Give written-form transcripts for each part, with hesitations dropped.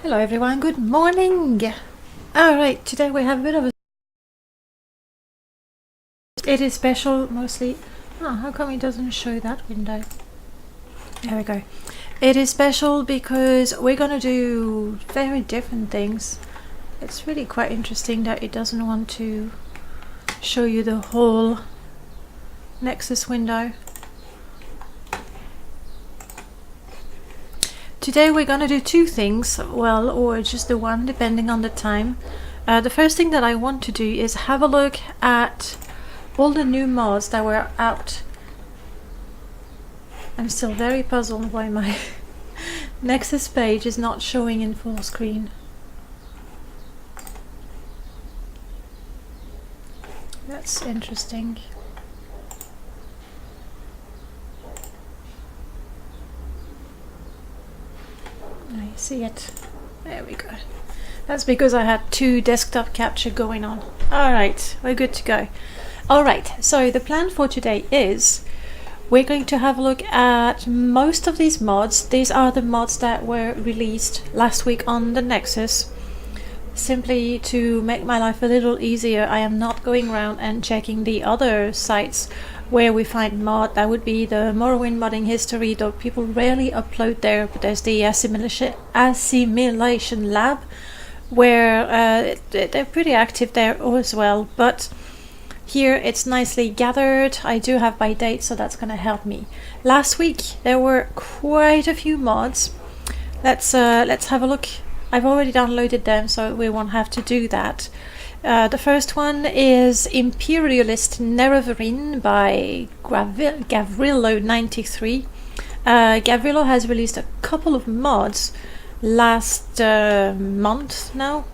Hello everyone, good morning! Alright, today we have a bit of a... It is special mostly... Oh, how come it doesn't show that window? There we go. It is special because we're gonna do very different things. It's really quite interesting that it doesn't want to show you the whole Nexus window. Today we're going to do two things, well, or just the one depending on the time. The first thing that I want to do is have a look at all the new mods that were out. I'm still very puzzled why my Nexus page is not showing in full screen. That's interesting. I see it. There we go. That's because I had two desktop capture going on. Alright, we're good to go. Alright, so the plan for today is we're going to have a look at most of these mods. These are the mods that were released last week on the Nexus. Simply to make my life a little easier, I am not going around and checking the other sites where we find mod. That would be the Morrowind modding history, though people rarely upload there, but there's the assimilation lab where they're pretty active there as well. But here it's nicely gathered. I do have by date, so that's going to help me. Last week there were quite a few mods. Let's have a look. I've already downloaded them, so we won't have to do that. The first one is Imperialist Nerevarine by Gavrilo93. Gavrilo has released a couple of mods last month now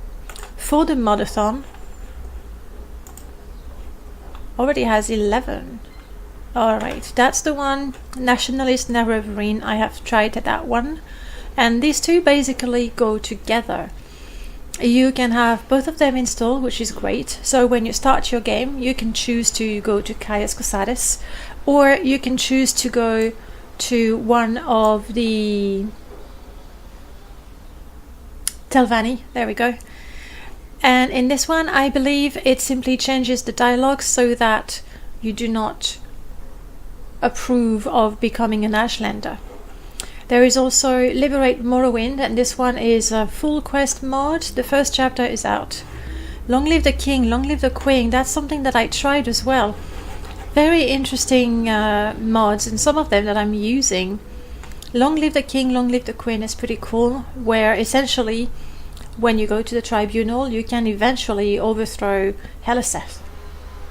for the modathon. Already has 11. Alright, that's the one. Nationalist Nerevarine. I have tried that one. And these two basically go together. You can have both of them installed, which is great. So when you start your game, you can choose to go to Caius Cosades, or you can choose to go to one of the Telvanni. There we go. And in this one, I believe it simply changes the dialogue so that you do not approve of becoming an Ashlander. There is also Liberate Morrowind, and this one is a full quest mod. The first chapter is out. Long Live the King, Long Live the Queen. That's something that I tried as well. Very interesting mods, and some of them that I'm using. Long Live the King, Long Live the Queen is pretty cool, where essentially when you go to the tribunal you can eventually overthrow Heliseth,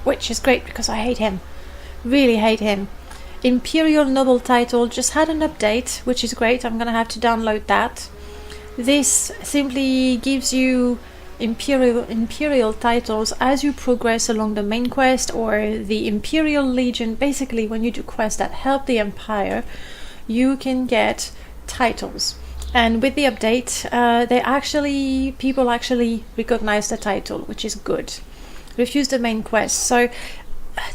which is great because I hate him. Really hate him. Imperial Noble title just had an update, which is great. I'm gonna have to download that. This simply gives you imperial titles as you progress along the main quest or the Imperial Legion. Basically, when you do quests that help the Empire, you can get titles. And with the update, people actually recognize the title, which is good. Refuse the main quest. So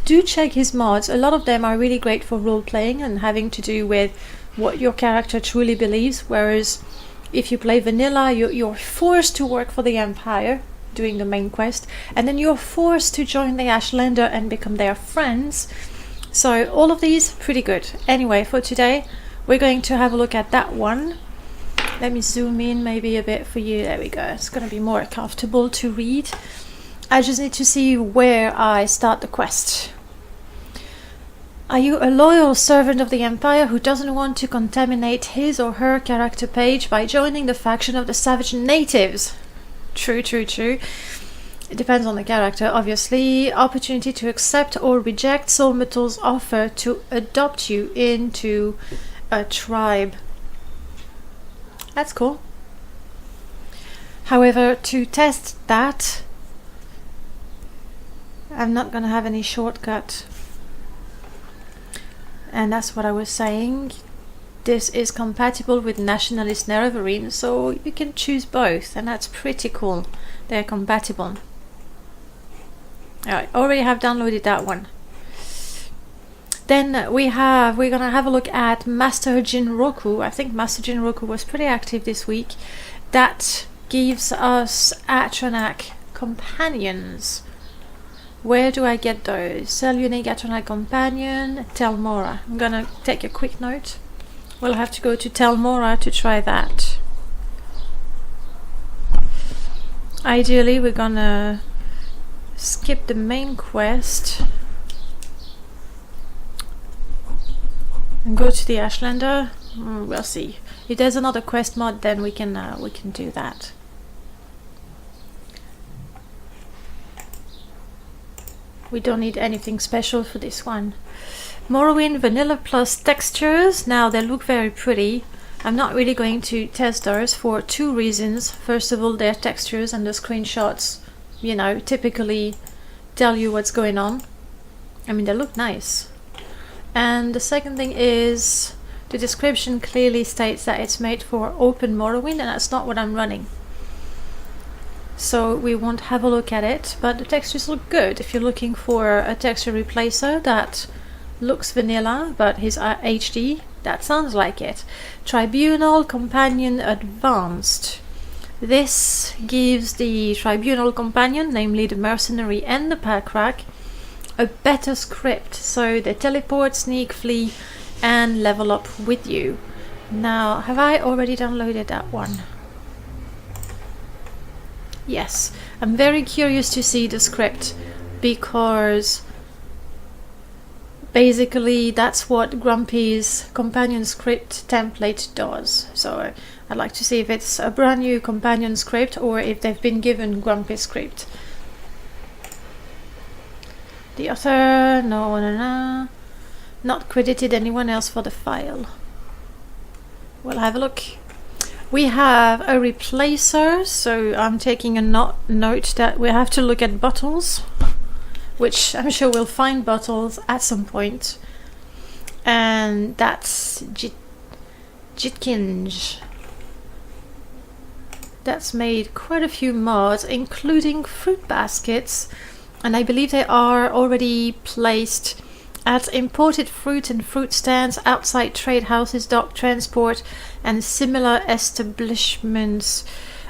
do check his mods. A lot of them are really great for role-playing and having to do with what your character truly believes, whereas if you play vanilla, you're forced to work for the Empire doing the main quest, and then you're forced to join the Ashlander and become their friends. So all of these pretty good. Anyway, for today we're going to have a look at that one. Let me zoom in maybe a bit for you. There we go. It's going to be more comfortable to read. I just need to see where I start the quest. Are you a loyal servant of the Empire who doesn't want to contaminate his or her character page by joining the faction of the savage natives? True, true, true. It depends on the character, obviously. Opportunity to accept or reject Soul Metal's offer to adopt you into a tribe. That's cool. However, to test that, I'm not going to have any shortcut. And that's what I was saying. This is compatible with Nationalist Nerevarine, so you can choose both, and that's pretty cool. They're compatible. Alright, already have downloaded that one. Then we're gonna have a look at Master Jinroku. I think Master Jinroku was pretty active this week. that gives us Atronac companions. Where do I get those? Sell unique Atronac companion, Telmora. I'm gonna take a quick note. We'll have to go to Telmora to try that. Ideally, we're gonna skip the main quest and go to the Ashlander. We'll see. If there's another quest mod, then we can do that. We don't need anything special for this one. Morrowind Vanilla Plus textures. Now they look very pretty. I'm not really going to test those for two reasons. First of all, their textures and the screenshots, you know, typically tell you what's going on. I mean, they look nice. And the second thing is the description clearly states that it's made for open Morrowind, and that's not what I'm running. So we won't have a look at it, but the textures look good. If you're looking for a texture replacer that looks vanilla but is HD, that sounds like it. Tribunal Companion Advanced. This gives the Tribunal Companion, namely the Mercenary and the Packrack, a better script, so they teleport, sneak, flee and level up with you. Now, have I already downloaded that one? Yes, I'm very curious to see the script, because basically that's what Grumpy's companion script template does. So I'd like to see if it's a brand new companion script or if they've been given Grumpy's script. The author, no. Not credited anyone else for the file. We'll have a look. We have a replacer, so I'm taking a note that we have to look at bottles, which I'm sure we'll find bottles at some point. And that's Jitkinj. That's made quite a few mods, including fruit baskets, and I believe they are already placed at imported fruit and fruit stands, outside trade houses, dock transport and similar establishments.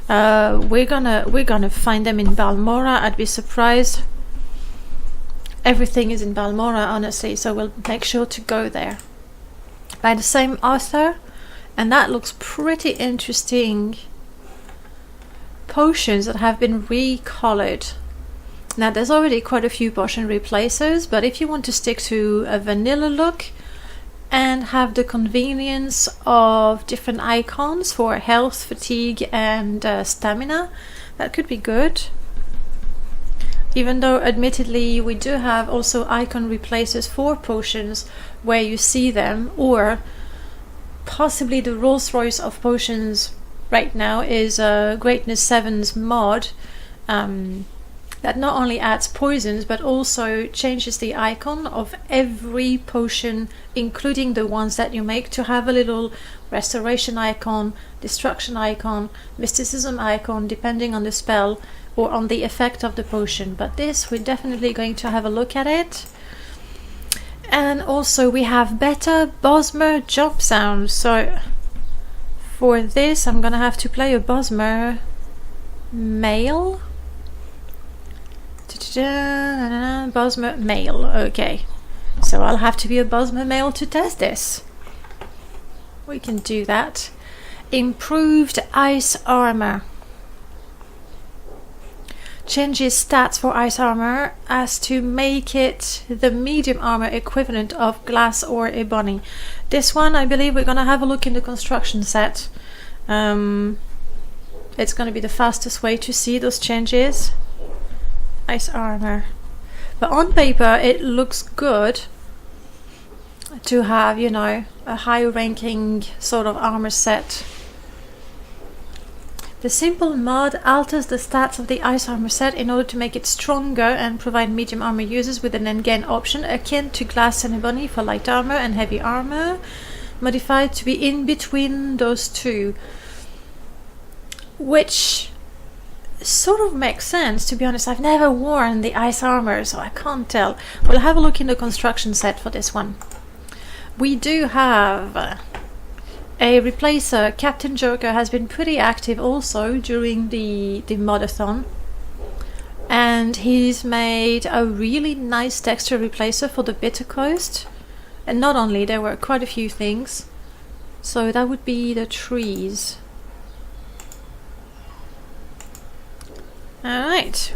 We're gonna find them in Balmora. I'd be surprised. Everything is in Balmora, honestly, so we'll make sure to go there. By the same author, and that looks pretty interesting. Potions that have been recolored. Now there's already quite a few potion replacers, but if you want to stick to a vanilla look and have the convenience of different icons for health, fatigue and stamina, that could be good. Even though admittedly we do have also icon replacers for potions where you see them, or possibly the Rolls Royce of potions right now is Greatness 7's mod, that not only adds poisons but also changes the icon of every potion, including the ones that you make, to have a little restoration icon, destruction icon, mysticism icon, depending on the spell or on the effect of the potion. But this, we're definitely going to have a look at it. And also we have better Bosmer jump sounds. So for this I'm gonna have to play a Bosmer male. Bosmer male, okay. So I'll have to be a Bosmer male to test this. We can do that. Improved ice armor. Changes stats for ice armor as to make it the medium armor equivalent of glass or ebony. This one, I believe we're gonna have a look in the construction set. It's gonna be the fastest way to see those changes. Ice armor. But on paper it looks good to have, you know, a high ranking sort of armor set. The simple mod alters the stats of the ice armor set in order to make it stronger and provide medium armor users with an endgame option akin to glass and ebony for light armor and heavy armor, modified to be in between those two, which sort of makes sense, to be honest. I've never worn the ice armor, so I can't tell. We'll have a look in the construction set for this one. We do have a replacer, Captain Joker, has been pretty active also during the modathon, and he's made a really nice texture replacer for the Bitter Coast. And not only, there were quite a few things. So that would be the trees. Alright,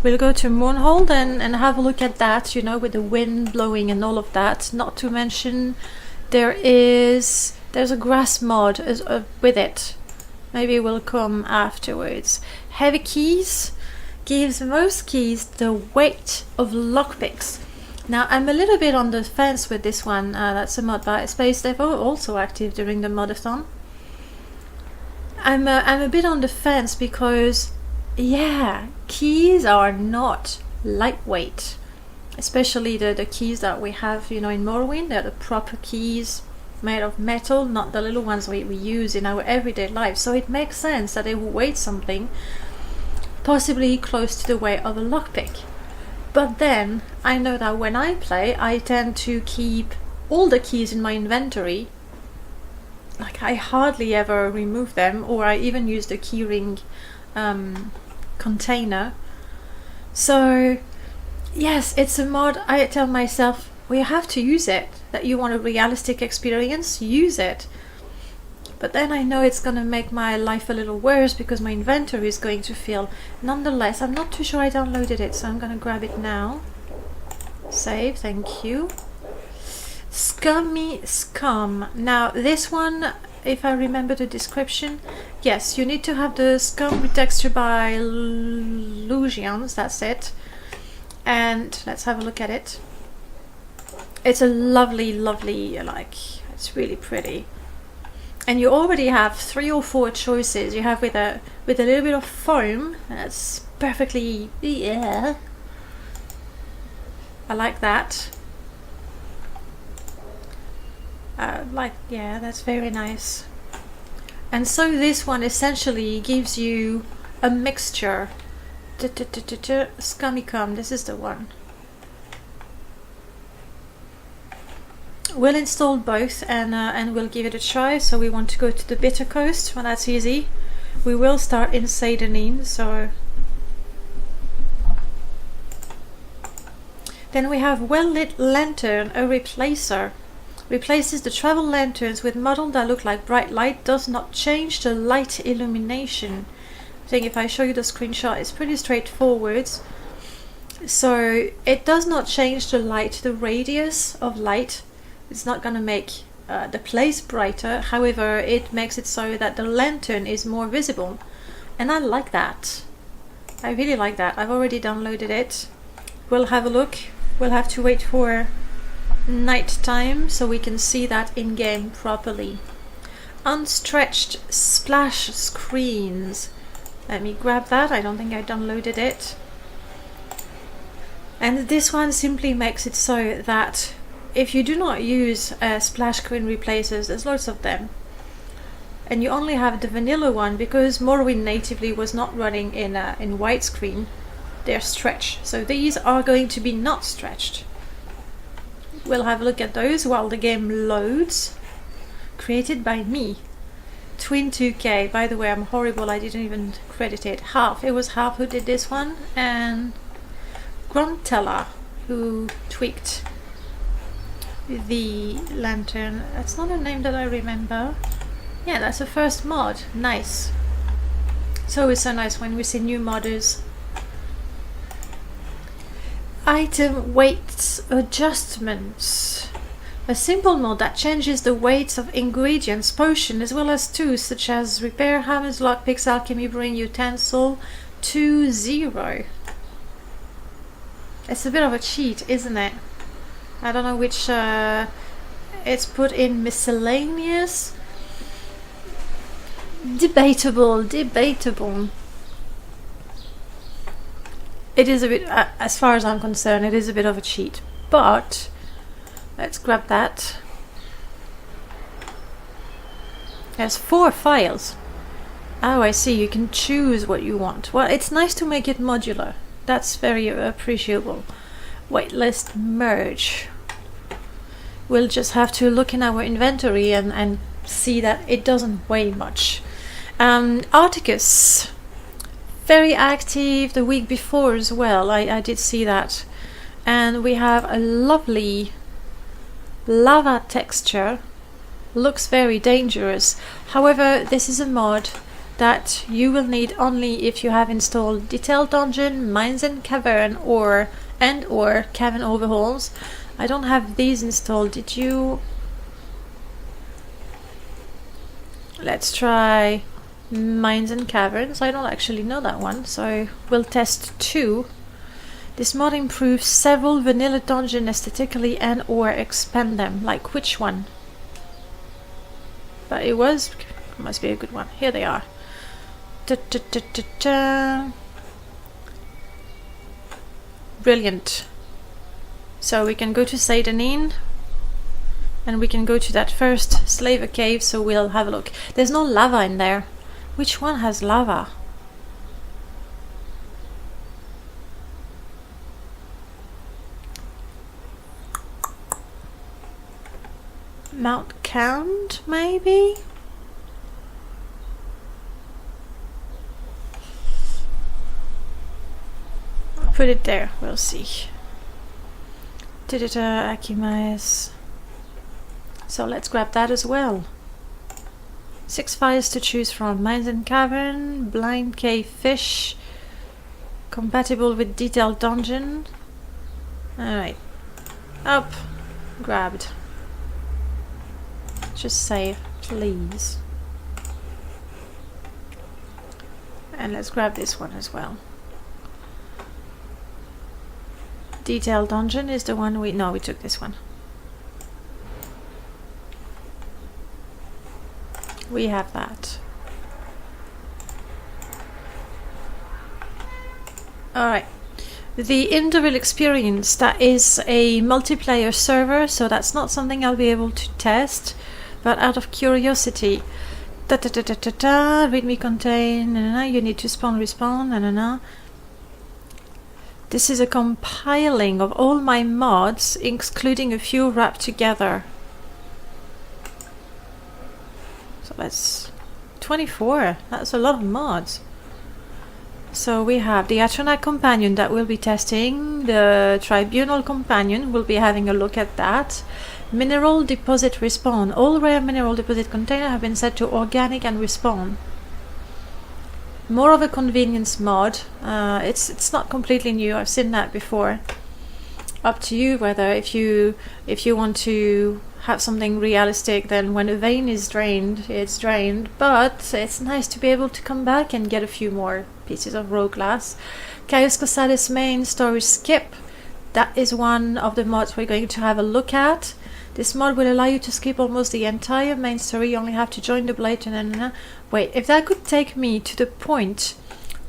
we'll go to Mournhold and have a look at that, you know, with the wind blowing and all of that. Not to mention there's a grass mod with it. Maybe we'll come afterwards. Heavy keys gives most keys the weight of lockpicks. Now I'm a little bit on the fence with this one. That's a mod by Space Devil, also active during the modathon. I'm a bit on the fence because, yeah, keys are not lightweight, especially the keys that we have, you know, in Morrowind. They're the proper keys made of metal, not the little ones we use in our everyday life. So it makes sense that they will weigh something possibly close to the weight of a lockpick. But then I know that when I play, I tend to keep all the keys in my inventory. Like, I hardly ever remove them, or I even use the keyring container. So yes, it's a mod. I tell myself, well, you have to use it. That you want a realistic experience, use it. But then I know it's gonna make my life a little worse because my inventory is going to fill. Nonetheless, I'm not too sure I downloaded it, so I'm gonna grab it now. Save, thank you. Scummy Scum. Now this one, if I remember the description, yes, you need to have the scum texture by Lugians, that's it. And let's have a look at it. It's a lovely, lovely, like, it's really pretty. And you already have 3 or 4 choices. You have with a little bit of foam, and that's perfectly, yeah. I like that. Yeah, that's very nice. And so this one essentially gives you a mixture. Scummy Cum, this is the one. We'll install both and we'll give it a try. So we want to go to the Bitter Coast. Well, that's easy. We will start in Seidenine, so then we have Well-Lit Lantern, a replacer. Replaces the travel lanterns with models that look like bright light. Does not change the light illumination. I think if I show you the screenshot, it's pretty straightforward. So it does not change the light, the radius of light. It's not going to make the place brighter. However, it makes it so that the lantern is more visible. And I like that. I really like that. I've already downloaded it. We'll have a look. We'll have to wait for night time so we can see that in game properly. Unstretched splash screens. Let me grab that. I don't think I downloaded it. And this one simply makes it so that if you do not use splash screen replacers, there's lots of them, and you only have the vanilla one because Morrowind natively was not running in widescreen, they're stretched. So these are going to be not stretched. We'll have a look at those while the game loads. Created by me. Twin 2K. By the way, I'm horrible, I didn't even credit it. Half. It was Half who did this one, and Gruntella who tweaked the lantern. That's not a name that I remember. Yeah, that's the first mod. Nice. It's always so nice when we see new modders. Item weights adjustments. A simple mod that changes the weights of ingredients, potion, as well as tools such as repair hammers, lockpicks, alchemy, brewing utensil to 0. It's a bit of a cheat, isn't it? I don't know which, it's put in miscellaneous. Debatable. It is a bit, as far as I'm concerned, it is a bit of a cheat. But, let's grab that. There's 4 files. Oh, I see, you can choose what you want. Well, it's nice to make it modular. That's very appreciable. Waitlist merge. We'll just have to look in our inventory and see that it doesn't weigh much. Articus, very active the week before as well. I did see that. And we have a lovely lava texture. Looks very dangerous. However, this is a mod that you will need only if you have installed Detailed Dungeon, Mines and Cavern, or Cavern Overhauls. I don't have these installed. Did you? Let's try Mines and Caverns. I don't actually know that one, so we'll test 2. This mod improves several vanilla dungeons aesthetically and/or expand them. Like which one? But it must be a good one. Here they are. Brilliant. So we can go to Sadanin, and we can go to that first Slaver cave, so we'll have a look. There's no lava in there. Which one has lava? Mount Count, maybe? I'll put it there, we'll see. Akimaes. So let's grab that as well. 6 fires to choose from. Mines and Cavern, Blind Cave Fish, compatible with Detailed Dungeon. Alright. Up. Grabbed. Just save, please. And let's grab this one as well. Detailed Dungeon is the one we took this one. We have that. Alright. The Indoril Experience, that is a multiplayer server, so that's not something I'll be able to test. But out of curiosity, readme contain, you need to respawn, This is a compiling of all my mods, including a few wrapped together. So that's 24, that's a lot of mods. So we have the Atronach Companion that we'll be testing, the Tribunal Companion, we'll be having a look at that. Mineral Deposit Respawn. All rare mineral deposit containers have been set to organic and respawn. More of a convenience mod. It's not completely new, I've seen that before. Up to you whether if you want to have something realistic, then when a vein is drained, it's drained, but it's nice to be able to come back and get a few more pieces of raw glass. Chaos Causalis main storage skip. That is one of the mods we're going to have a look at. This mod will allow you to skip almost the entire main story. You only have to join the blade and wait, if that could take me to the point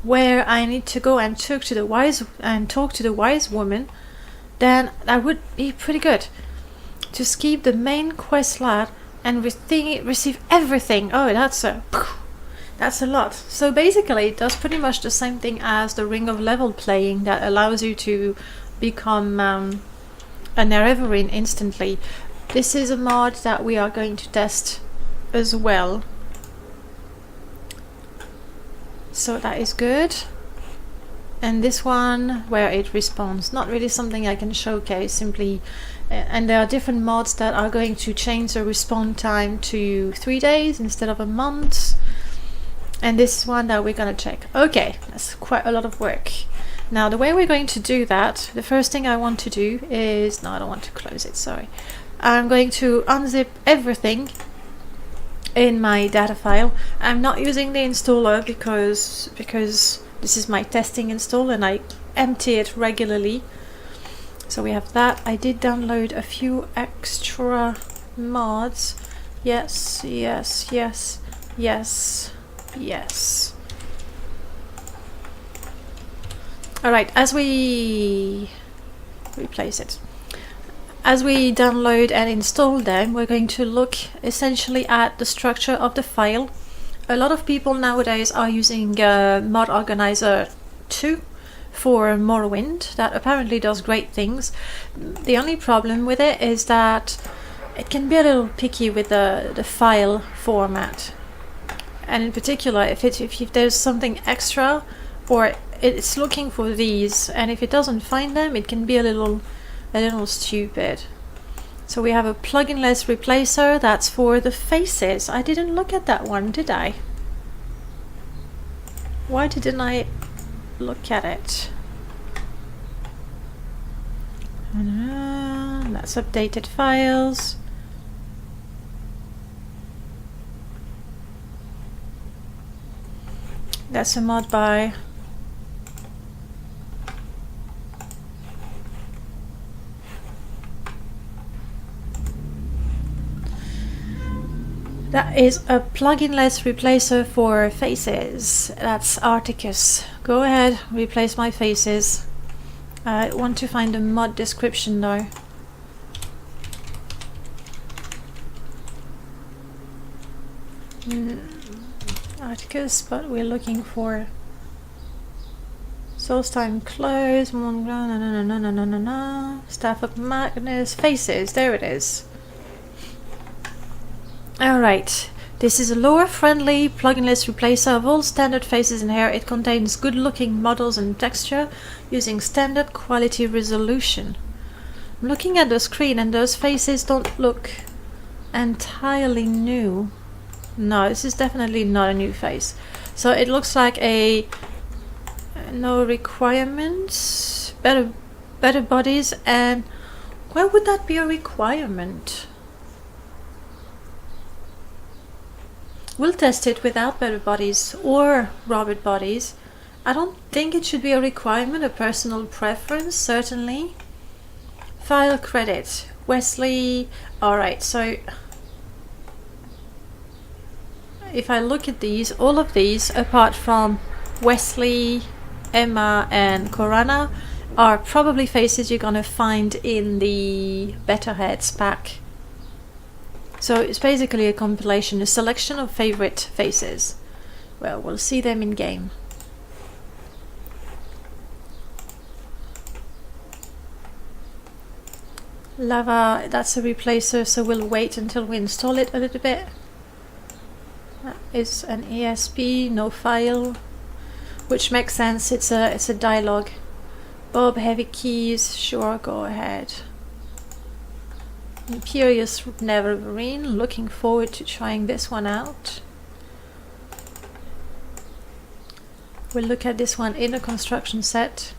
where I need to go and talk to the wise woman, then that would be pretty good. To skip the main quest line and receive everything. Oh, that's a lot. So basically it does pretty much the same thing as the Ring of Level playing, that allows you to become an Erevarine instantly. This is a mod that we are going to test as well. So that is good. And this one where it respawns, not really something I can showcase, simply and there are different mods that are going to change the respawn time to 3 days instead of a month. And this is one that we're gonna check. Okay, that's quite a lot of work. Now the way we're going to do that, the first thing I want to do is, no, I don't want to close it, sorry. I'm going to unzip everything in my data file. I'm not using the installer because this is my testing install and I empty it regularly. So we have that. I did download a few extra mods. Yes, yes, yes, yes, yes. Alright, as we replace it. As we download and install them, we're going to look essentially at the structure of the file. A lot of people nowadays are using Mod Organizer 2 for Morrowind. That apparently does great things. The only problem with it is that it can be a little picky with the file format, and in particular if there's something extra or it's looking for these, and if it doesn't find them, it can be a little stupid. So we have a pluginless replacer. That's for the faces. I didn't look at that one, did I? Why didn't I look at it? That's updated files. That's a mod by that is a pluginless replacer for faces. That's Articus. Go ahead, replace my faces. I want to find a mod description though. Articus, but we're looking for Solstheim clothes, Staff of Magnus, faces, there it is. Alright, this is a lore-friendly, pluginless replacer of all standard faces and hair. It contains good-looking models and texture using standard quality resolution. I'm looking at the screen and those faces don't look entirely new. No, this is definitely not a new face. So it looks like a no requirements, better bodies, and why would that be a requirement? We'll test it without better bodies or Robert bodies. I don't think it should be a requirement, a personal preference, certainly. File credit, Wesley. Alright, so if I look at these, all of these, apart from Wesley, Emma and Corana, are probably faces you're gonna find in the Better Heads pack. So it's basically a compilation, a selection of favorite faces. Well, we'll see them in game. Lava, that's a replacer, so we'll wait until we install it a little bit. That is an ESP, no file, which makes sense. It's a dialogue. Bob, heavy keys, sure, go ahead. Imperious Nevermarine, looking forward to trying this one out. We'll look at this one in a construction set.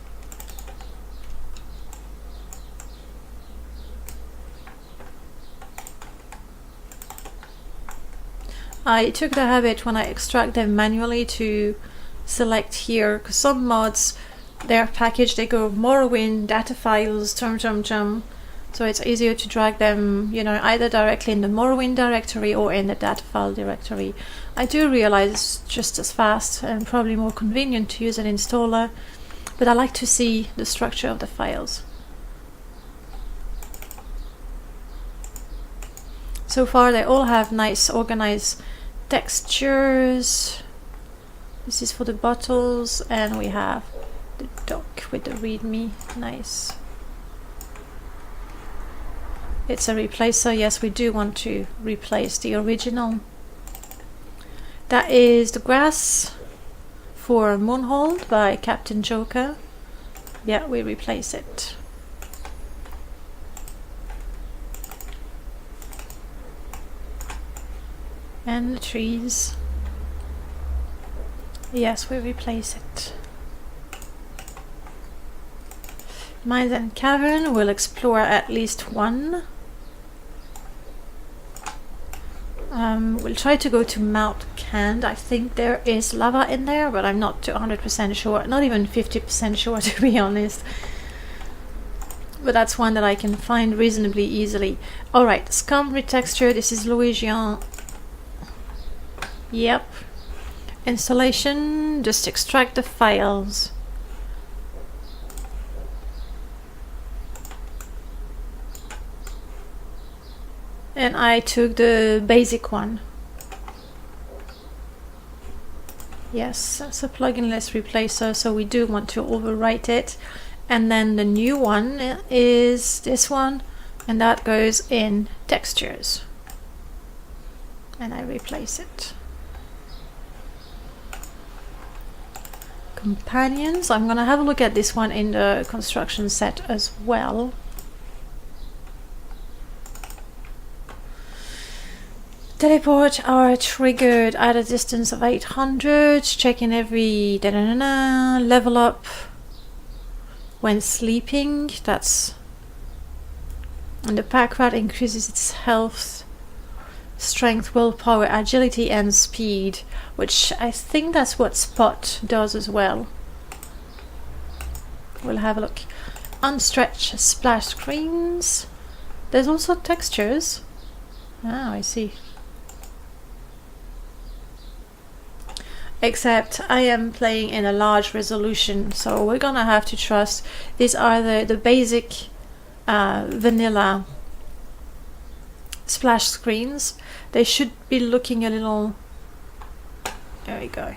I took the habit when I extract them manually to select here, because some mods, their package, they go Morrowind, data files, so it's easier to drag them, you know, either directly in the Morrowind directory or in the data file directory. I do realize it's just as fast and probably more convenient to use an installer, but I like to see the structure of the files. So far they all have nice organized textures. This is for the bottles, and we have the dock with the readme. Nice. It's a replacer. Yes, we do want to replace the original. That is the grass for Moonhold by Captain Joker. Yeah, we replace it. And the trees. Yes, we replace it. Mines and Cavern, we'll explore at least one. We'll try to go to Mount Cand. I think there is lava in there, but I'm not 100% sure. Not even 50% sure, to be honest. But that's one that I can find reasonably easily. Alright, Scum Retexture. This is Louisiana. Yep. Installation, just extract the files. And I took the basic one. Yes, that's a pluginless replacer, so we do want to overwrite it. And then the new one is this one, and that goes in textures, and I replace it. Companions, I'm gonna have a look at this one in the construction set as well. Teleport are triggered at a distance of 800, checking every level up when sleeping. That's, and the pack rat increases its health, strength, willpower, agility and speed, which I think that's what Spot does as well. We'll have a look. Unstretch splash screens. There's also textures. Ah, I see. Except I am playing in a large resolution, so we're gonna have to trust. These are the basic vanilla splash screens. They should be looking a little, there we go,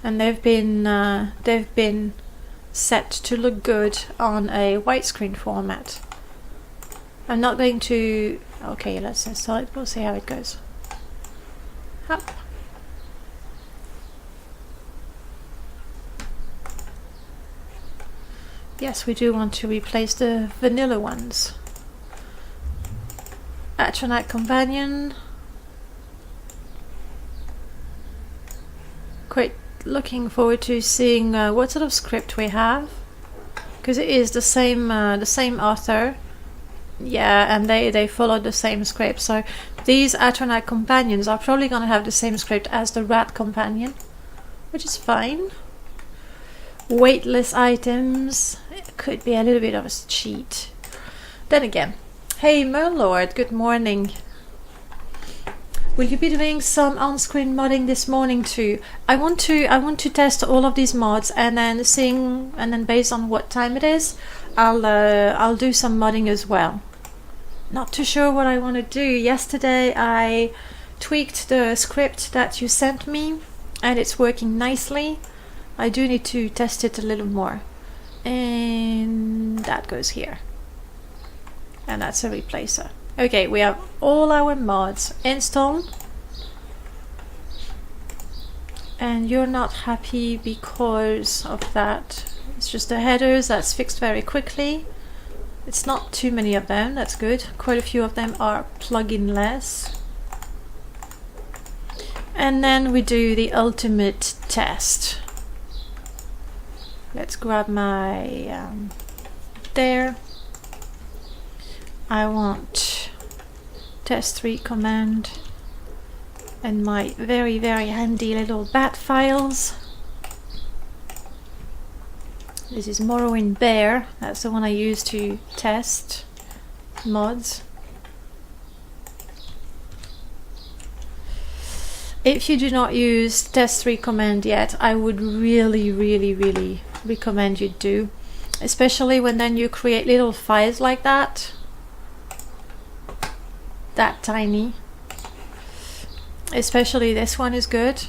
and they've been set to look good on a widescreen format. I'm not going to, okay, let's install it, we'll see how it goes. Up. Yes, we do want to replace the vanilla ones. Atronach Companion. Quite looking forward to seeing what sort of script we have, because it is the same author. Yeah, and they follow the same script. So these Atronach Companions are probably going to have the same script as the Rat Companion, which is fine. Weightless items, it could be a little bit of a cheat. Then again, hey Merlord, good morning. Will you be doing some on-screen modding this morning too? I want to test all of these mods, and then based on what time it is, I'll do some modding as well. Not too sure what I want to do. Yesterday I tweaked the script that you sent me, and it's working nicely. I do need to test it a little more. And that goes here. And that's a replacer. Okay, we have all our mods installed. And you're not happy because of that. It's just the headers, that's fixed very quickly. It's not too many of them, that's good. Quite a few of them are plugin-less. And then we do the ultimate test. Let's grab my there. I want test 3 command and my very handy little bat files. This is Morrowind Bear, that's the one I use to test mods. If you do not use test 3 command yet, I would really recommend you do, especially when then you create little files like that tiny. Especially this one is good.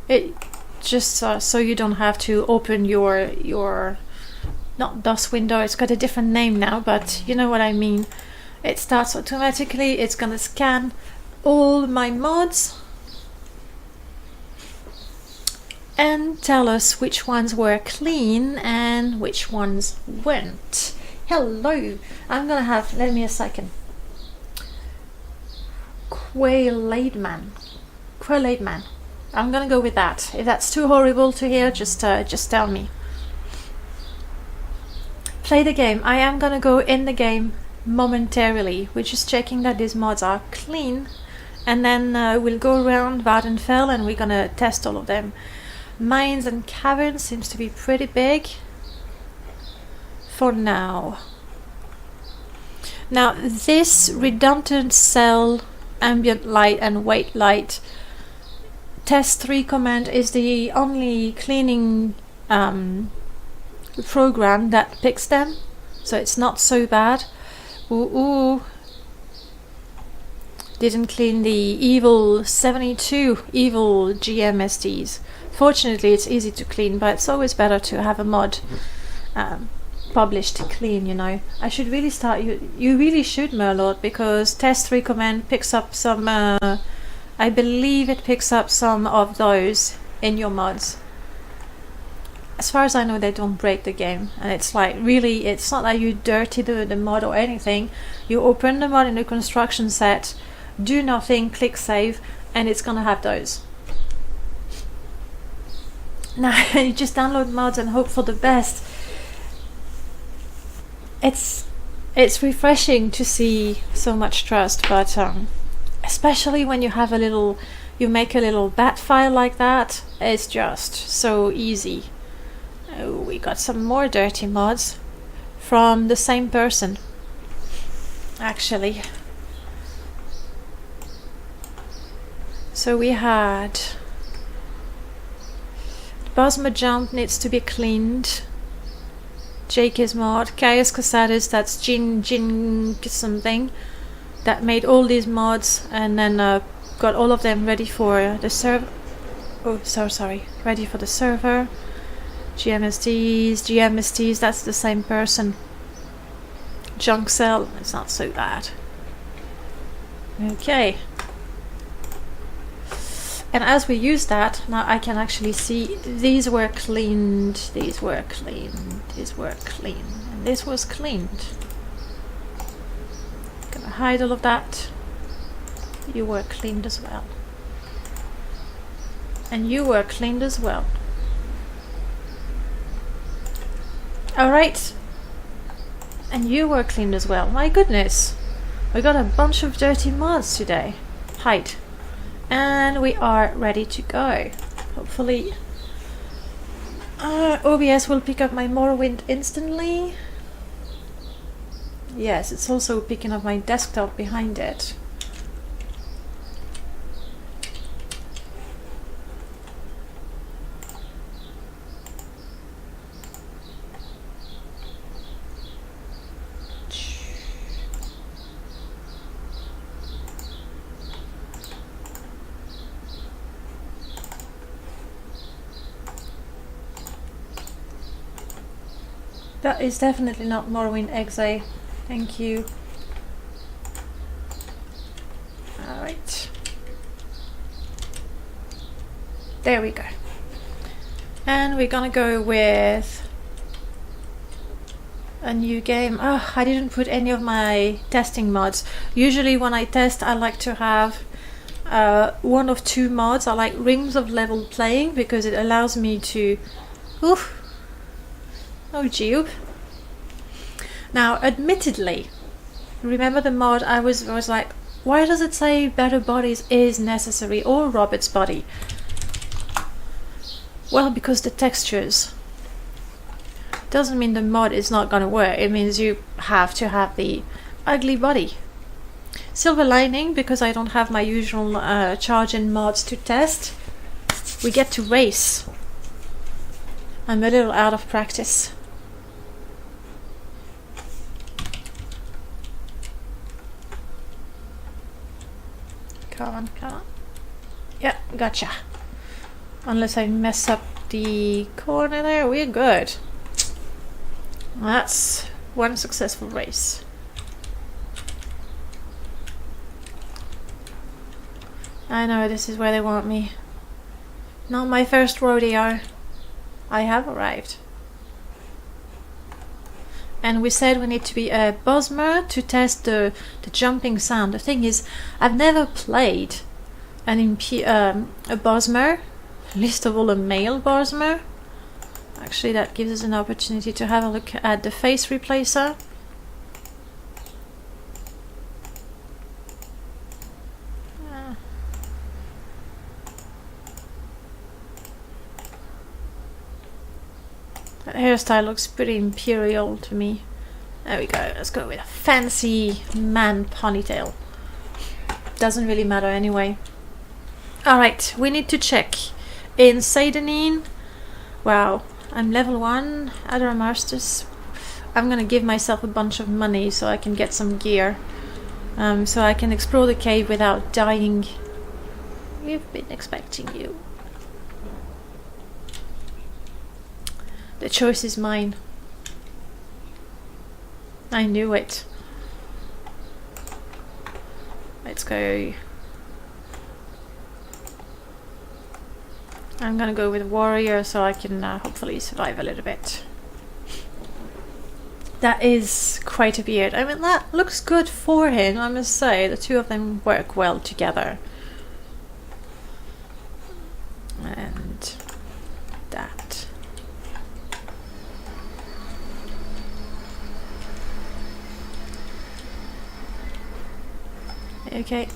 It just so you don't have to open your not DOS window, it's got a different name now, but you know what I mean. It starts automatically, it's gonna scan all my mods and tell us which ones were clean and which ones weren't. Hello, I'm gonna have, let me a second. Quailade Man. I'm gonna go with that. If that's too horrible to hear, just tell me. Play the game. I am gonna go in the game momentarily. We're just checking that these mods are clean, and then we'll go around Vardenfell and we're gonna test all of them. Mines and caverns seems to be pretty big for now. Now this redundant cell, ambient light and white light, test 3 command is the only cleaning program that picks them, so it's not so bad. Ooh. Didn't clean the evil 72 evil GMSDs. Fortunately it's easy to clean, but it's always better to have a mod published clean, you know. I should really start, you really should, Merlord, because test recommend picks up some, I believe it picks up some of those in your mods. As far as I know, they don't break the game, and it's like, really, it's not that you dirty the mod or anything. You open the mod in the construction set, do nothing, click save, and it's gonna have those. Now you just download mods and hope for the best. It's refreshing to see so much trust, but especially when you have you make a little bat file like that, it's just so easy. Oh, we got some more dirty mods from the same person, actually. So we had Bosma Jump needs to be cleaned. Jake is mod. Chaos Casadas, that's Jin something, that made all these mods and then got all of them ready for the server. Oh, sorry. Ready for the server. GMSTs, that's the same person. Junk Cell, it's not so bad. Okay. And as we use that, now I can actually see these were cleaned, these were cleaned, these were cleaned, and this was cleaned. Gonna hide all of that. You were cleaned as well. And you were cleaned as well. Alright. And you were cleaned as well. My goodness. We got a bunch of dirty mods today. Hide. And we are ready to go. Hopefully OBS will pick up my Morrowind instantly. Yes, it's also picking up my desktop behind it. That is definitely not Morrowind Exe. Thank you. Alright. There we go. And we're gonna go with a new game. Oh, I didn't put any of my testing mods. Usually when I test, I like to have one of two mods. I like Rings of Level Playing because it allows me to... Oof. Oh, Geob. Now, admittedly, remember the mod I was like, why does it say Better Bodies is necessary or Robert's body? Well, because the textures. Doesn't mean the mod is not gonna work. It means you have to have the ugly body. Silver lining, because I don't have my usual charge-in mods to test, we get to race. I'm a little out of practice. Come on, come on. Yeah, gotcha. Unless I mess up the corner there, we're good. That's one successful race. I know this is where they want me. Not my first rodeo. I have arrived. And we said we need to be a Bosmer to test the jumping sound. The thing is, I've never played a Bosmer, least of all a male Bosmer. Actually, that gives us an opportunity to have a look at the face replacer. That hairstyle looks pretty imperial to me. There we go. Let's go with a fancy man ponytail. Doesn't really matter anyway. Alright, we need to check. In Seidenine, wow, I'm level 1, Adara Masters. I'm gonna give myself a bunch of money so I can get some gear. So I can explore the cave without dying. We've been expecting you. The choice is mine. I knew it. Let's go. I'm gonna go with warrior so I can hopefully survive a little bit. That is quite a beard. I mean, that looks good for him, I must say. The two of them work well together. And that. Okay.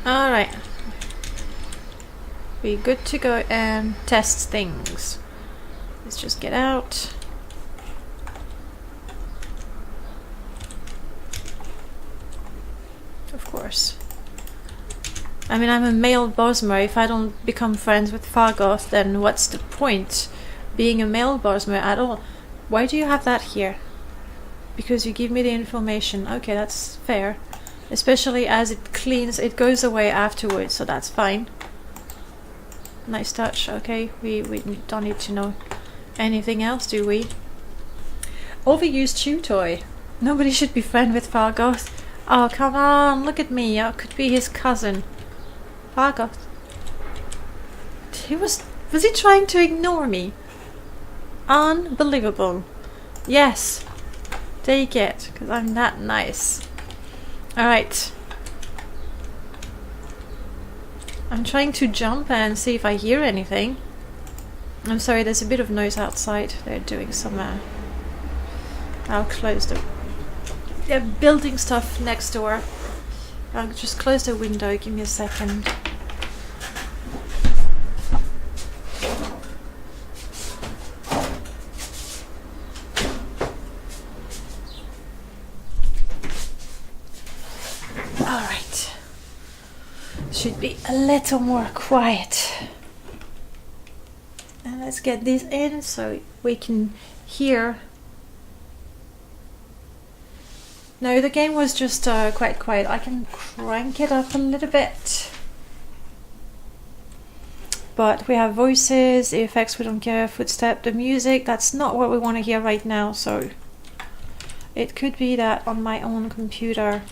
Alright. Be good to go and test things. Let's just get out. Of course. I mean, I'm a male Bosmer. If I don't become friends with Fargoth, then what's the point being a male Bosmer at all? Why do you have that here? Because you give me the information. Okay, that's fair. Especially as it cleans, it goes away afterwards, so that's fine. Nice touch. Okay, we don't need to know anything else, do we? Overused chew toy. Nobody should be friends with Fargoth. Oh, come on, look at me. I could be his cousin. Fargoth. Was he trying to ignore me? Unbelievable. Yes. Take it, because I'm that nice. Alright. I'm trying to jump and see if I hear anything. I'm sorry, there's a bit of noise outside. They're doing some... I'll close the... They're building stuff next door. I'll just close the window. Give me a second. Alright. Should be a little more quiet. And let's get this in so we can hear. No, the game was just quite quiet. I can crank it up a little bit. But we have voices, the effects we don't care, footstep, the music. That's not what we want to hear right now, so it could be that on my own computer,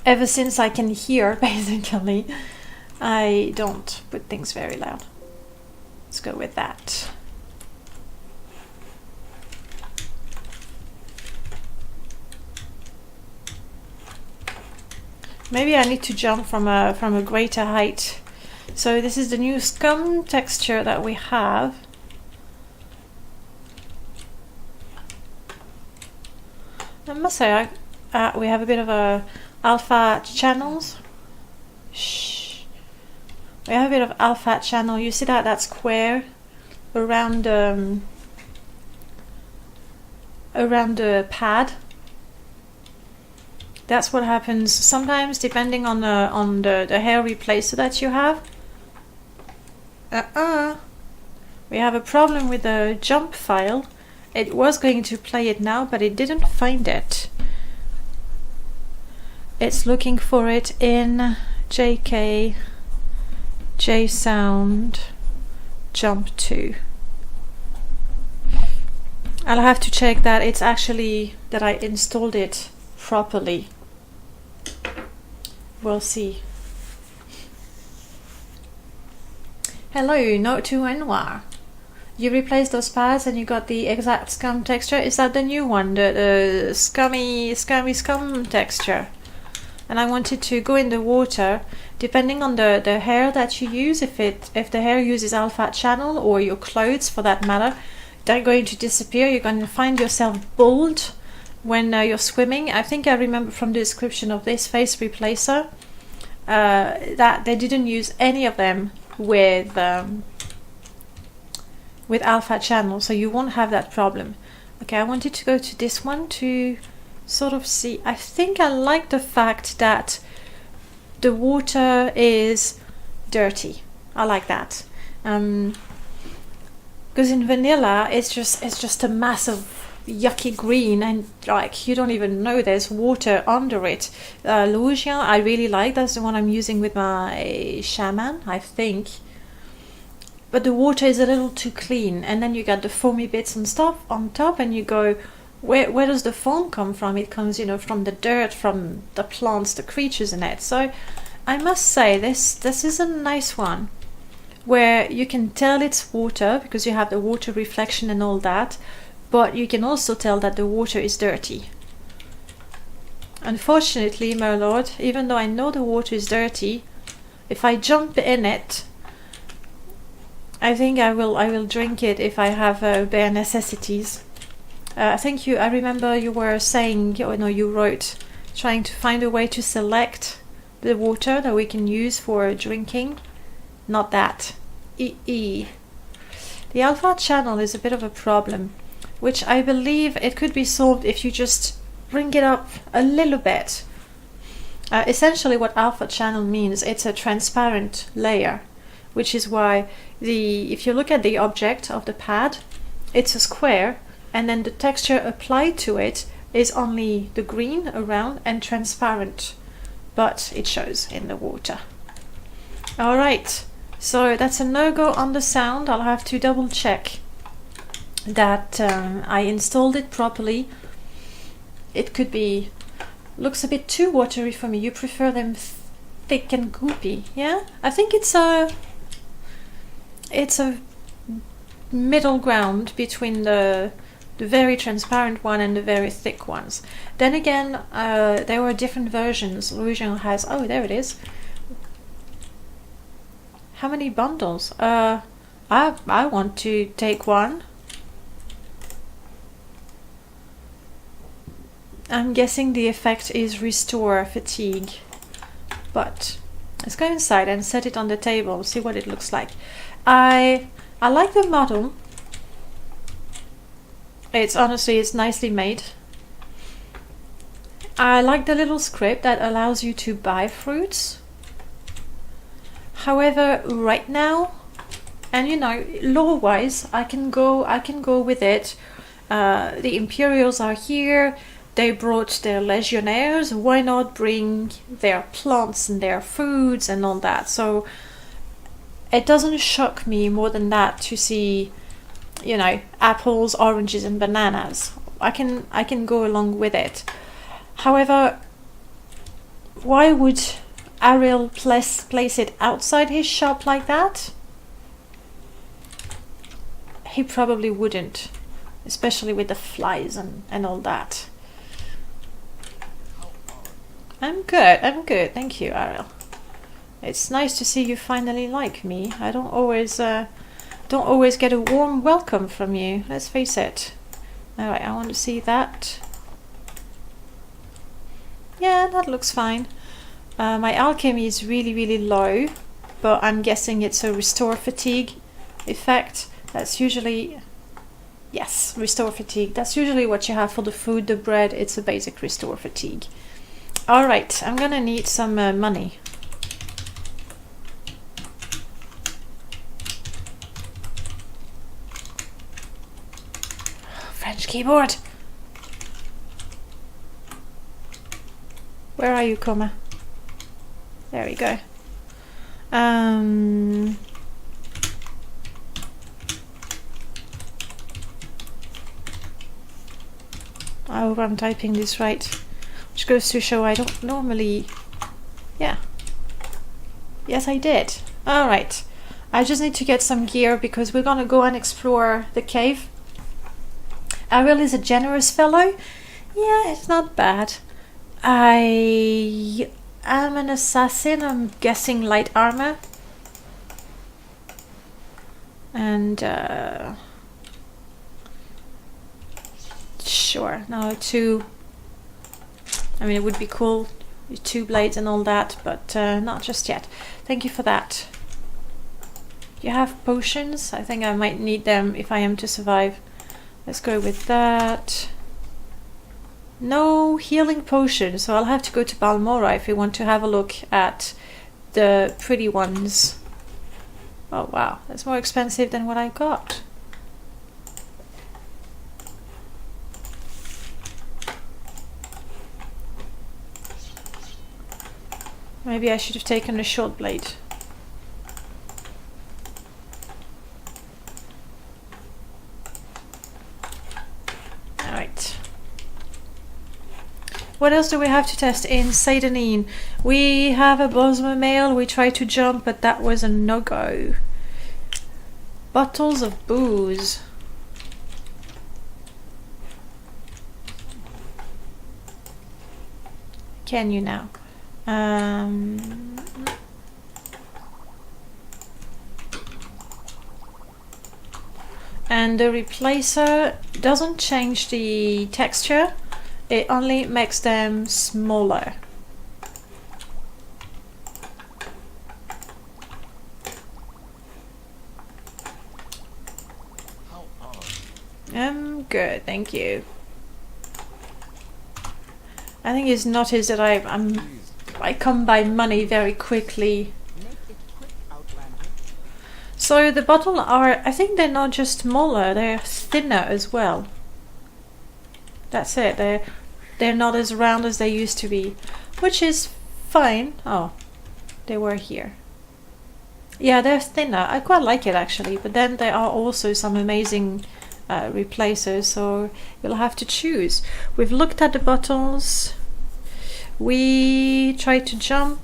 ever since I can hear, basically, I don't put things very loud. Let's go with that. Maybe I need to jump from a greater height. So this is the new scum texture that we have. I must say, we have a bit of a alpha channels. Shh. We have a bit of alpha channel. You see that square around the pad. That's what happens sometimes, depending on the hair replacer that you have. We have a problem with the jump file. It was going to play it now, but it didn't find it. It's looking for it in JK, JSound, jump 2. I'll have to check that it's actually that I installed it properly. We'll see. Hello, Note to Noir. You replaced those pads and you got the exact scum texture. Is that the new one? The scummy scum texture? And I wanted to go in the water. Depending on the hair that you use, if the hair uses alpha channel or your clothes for that matter, they're going to disappear. You're going to find yourself bald when you're swimming. I think I remember from the description of this face replacer that they didn't use any of them with alpha channel, so you won't have that problem. Okay, I wanted to go to this one to sort of see. I think I like the fact that the water is dirty. I like that. Because in vanilla it's just a mass of yucky green, and like you don't even know there's water under it. Louisian I really like. That's the one I'm using with my shaman, I think. but the water is a little too clean, and then you got the foamy bits and stuff on top, and you go, where does the foam come from? It comes, you know, from the dirt, from the plants, the creatures in it. So I must say, this is a nice one, where you can tell it's water because you have the water reflection and all that, but you can also tell that the water is dirty. Unfortunately, my lord, even though I know the water is dirty, if I jump in it, I think I will drink it if I have bare necessities. I think I remember you were saying, you know, you wrote, trying to find a way to select the water that we can use for drinking. Not that. The alpha channel is a bit of a problem, which I believe it could be solved if you just bring it up a little bit. Essentially what alpha channel means, it's a transparent layer, which is why if you look at the object of the pad, it's a square, and then the texture applied to it is only the green around and transparent, but it shows in the water. Alright, so that's a no-go on the sound. I'll have to double check that I installed it properly. It could be, looks a bit too watery for me. You prefer them thick and goopy, yeah? I think it's a middle ground between the very transparent one and the very thick ones. Then again, there were different versions. Louisiana has, oh, there it is. How many bundles? I want to take one. I'm guessing the effect is restore fatigue, but let's go inside and set it on the table, see what it looks like. I like the model. It's nicely made. I like the little script that allows you to buy fruits. However, right now, and you know, lore-wise, I can go with it. The Imperials are here. They brought their legionnaires. Why not bring their plants and their foods and all that? So it doesn't shock me more than that to see, you know, apples, oranges, and bananas. I can go along with it. However, why would Ariel place it outside his shop like that? He probably wouldn't, especially with the flies and all that. I'm good, thank you, Ariel. It's nice to see you finally like me. I don't always get a warm welcome from you, let's face it. Alright, I want to see that. Yeah, that looks fine. My alchemy is really low, but I'm guessing it's a restore fatigue effect. That's usually, yes, restore fatigue. That's usually what you have for the food, the bread. It's a basic restore fatigue. Alright, I'm gonna need some money. French keyboard! Where are you, Coma? There we go. I hope I'm typing this right. Which goes to show I don't normally... Yeah. Yes, I did. Alright. I just need to get some gear because we're gonna go and explore the cave. Ariel is a generous fellow. Yeah, it's not bad. I am an assassin. I'm guessing light armor. And, sure. No, two... I mean, it would be cool with 2 blades and all that, but not just yet. Thank you for that. You have potions? I think I might need them if I am to survive. Let's go with that. No healing potion, so I'll have to go to Balmora if we want to have a look at the pretty ones. Oh wow, that's more expensive than what I got. Maybe I should have taken a short blade. What else do we have to test in Seidenine? We have a Bosmer male. We tried to jump, but that was a no-go. Bottles of booze. Can you now? And the replacer doesn't change the texture, it only makes them smaller. Good, thank you. I think he's noticed that I come by money very quickly. So the bottle are, I think they're not just smaller, they're thinner as well. That's it, they're not as round as they used to be, which is fine. Oh, they were here. Yeah, they're thinner. I quite like it actually, but then there are also some amazing replacers, so you'll have to choose. We've looked at the bottles. We tried to jump.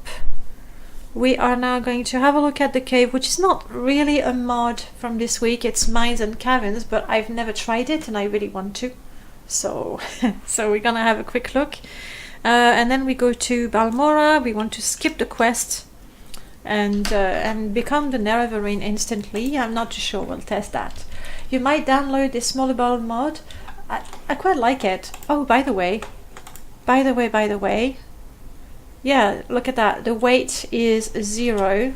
We are now going to have a look at the cave, which is not really a mod from this week. It's Mines and Caverns, but I've never tried it and I really want to. So, so we're gonna have a quick look. And then we go to Balmora. We want to skip the quest and become the Nerevarine instantly. I'm not too sure. We'll test that. You might download this smaller bottle mod. I quite like it. Oh, by the way. Yeah, look at that. The weight is 0.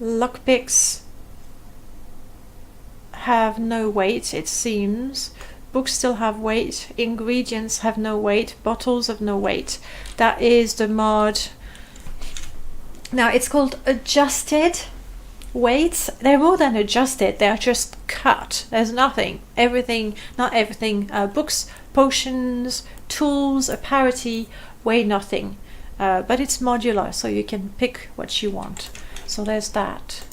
Lockpicks have no weight, it seems. Books still have weight. Ingredients have no weight. Bottles have no weight. That is the mod. Now, it's called adjusted weights. They're more than adjusted. They're just cut. There's nothing. Everything, not everything. Books, potions, tools, a parity weigh nothing. But it's modular, so you can pick what you want. So there's that.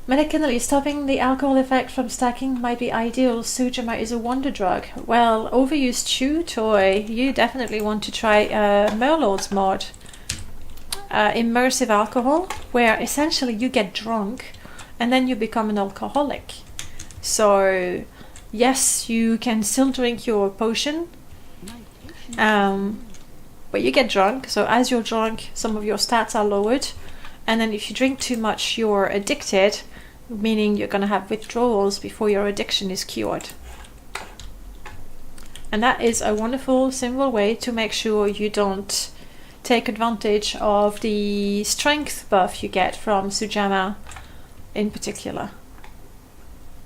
Medicinally, stopping the alcohol effect from stacking might be ideal. Sujama is a wonder drug. Well, overused chew toy. You definitely want to try Merlord's mod. Immersive alcohol, where essentially you get drunk and then you become an alcoholic. So yes, you can still drink your potion, but you get drunk. So as you're drunk, some of your stats are lowered, and then if you drink too much, you're addicted, meaning you're going to have withdrawals before your addiction is cured. And that is a wonderful, simple way to make sure you don't take advantage of the strength buff you get from Sujama in particular,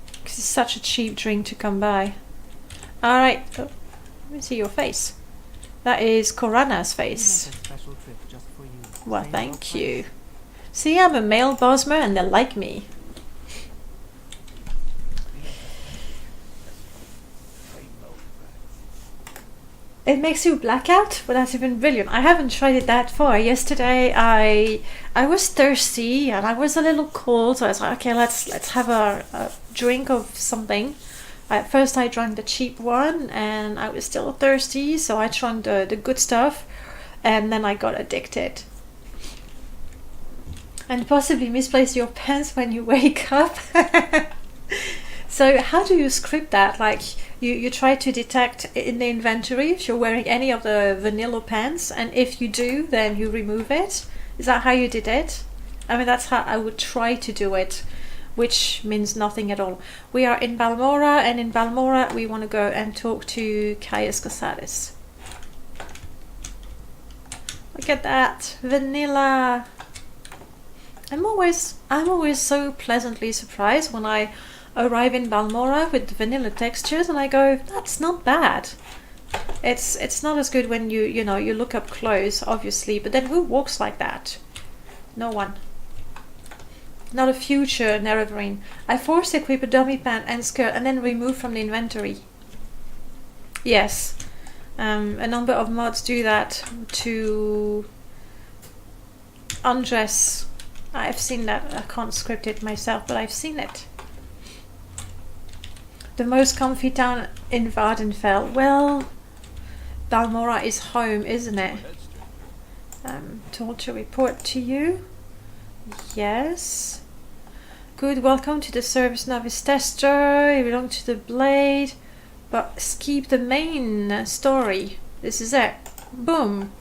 because it's such a cheap drink to come by. Alright, oh, let me see your face. That is Korana's face. Well, thank you. See, I'm a male Bosmer and they like me. It makes you blackout, but that's even brilliant. I haven't tried it that far. Yesterday I was thirsty and I was a little cold, so I was like, okay, let's have a drink of something. At first I drank the cheap one and I was still thirsty, so I drank the good stuff, and then I got addicted. And possibly misplace your pants when you wake up. So how do you script that? Like, you try to detect in the inventory if you're wearing any of the vanilla pants, and if you do, then you remove it. Is that how you did it? I mean, that's how I would try to do it, which means nothing at all. We are in Balmora, and in Balmora we want to go and talk to Caius Casares. Look at that, vanilla. I'm always so pleasantly surprised when I arrive in Balmora with the vanilla textures, and I go, that's not bad. It's not as good when you look up close, obviously, but then who walks like that? No one. Not a future Nerevarine. I force equip a dummy pant and skirt and then remove from the inventory. Yes, a number of mods do that to undress. I've seen that. I can't script it myself, but I've seen it. The most comfy town in Vardenfell. Well, Balmora is home, isn't it? Told to report to you. Yes. Good, welcome to the service novice tester. You belong to the Blade. But skip the main story. This is it. Boom.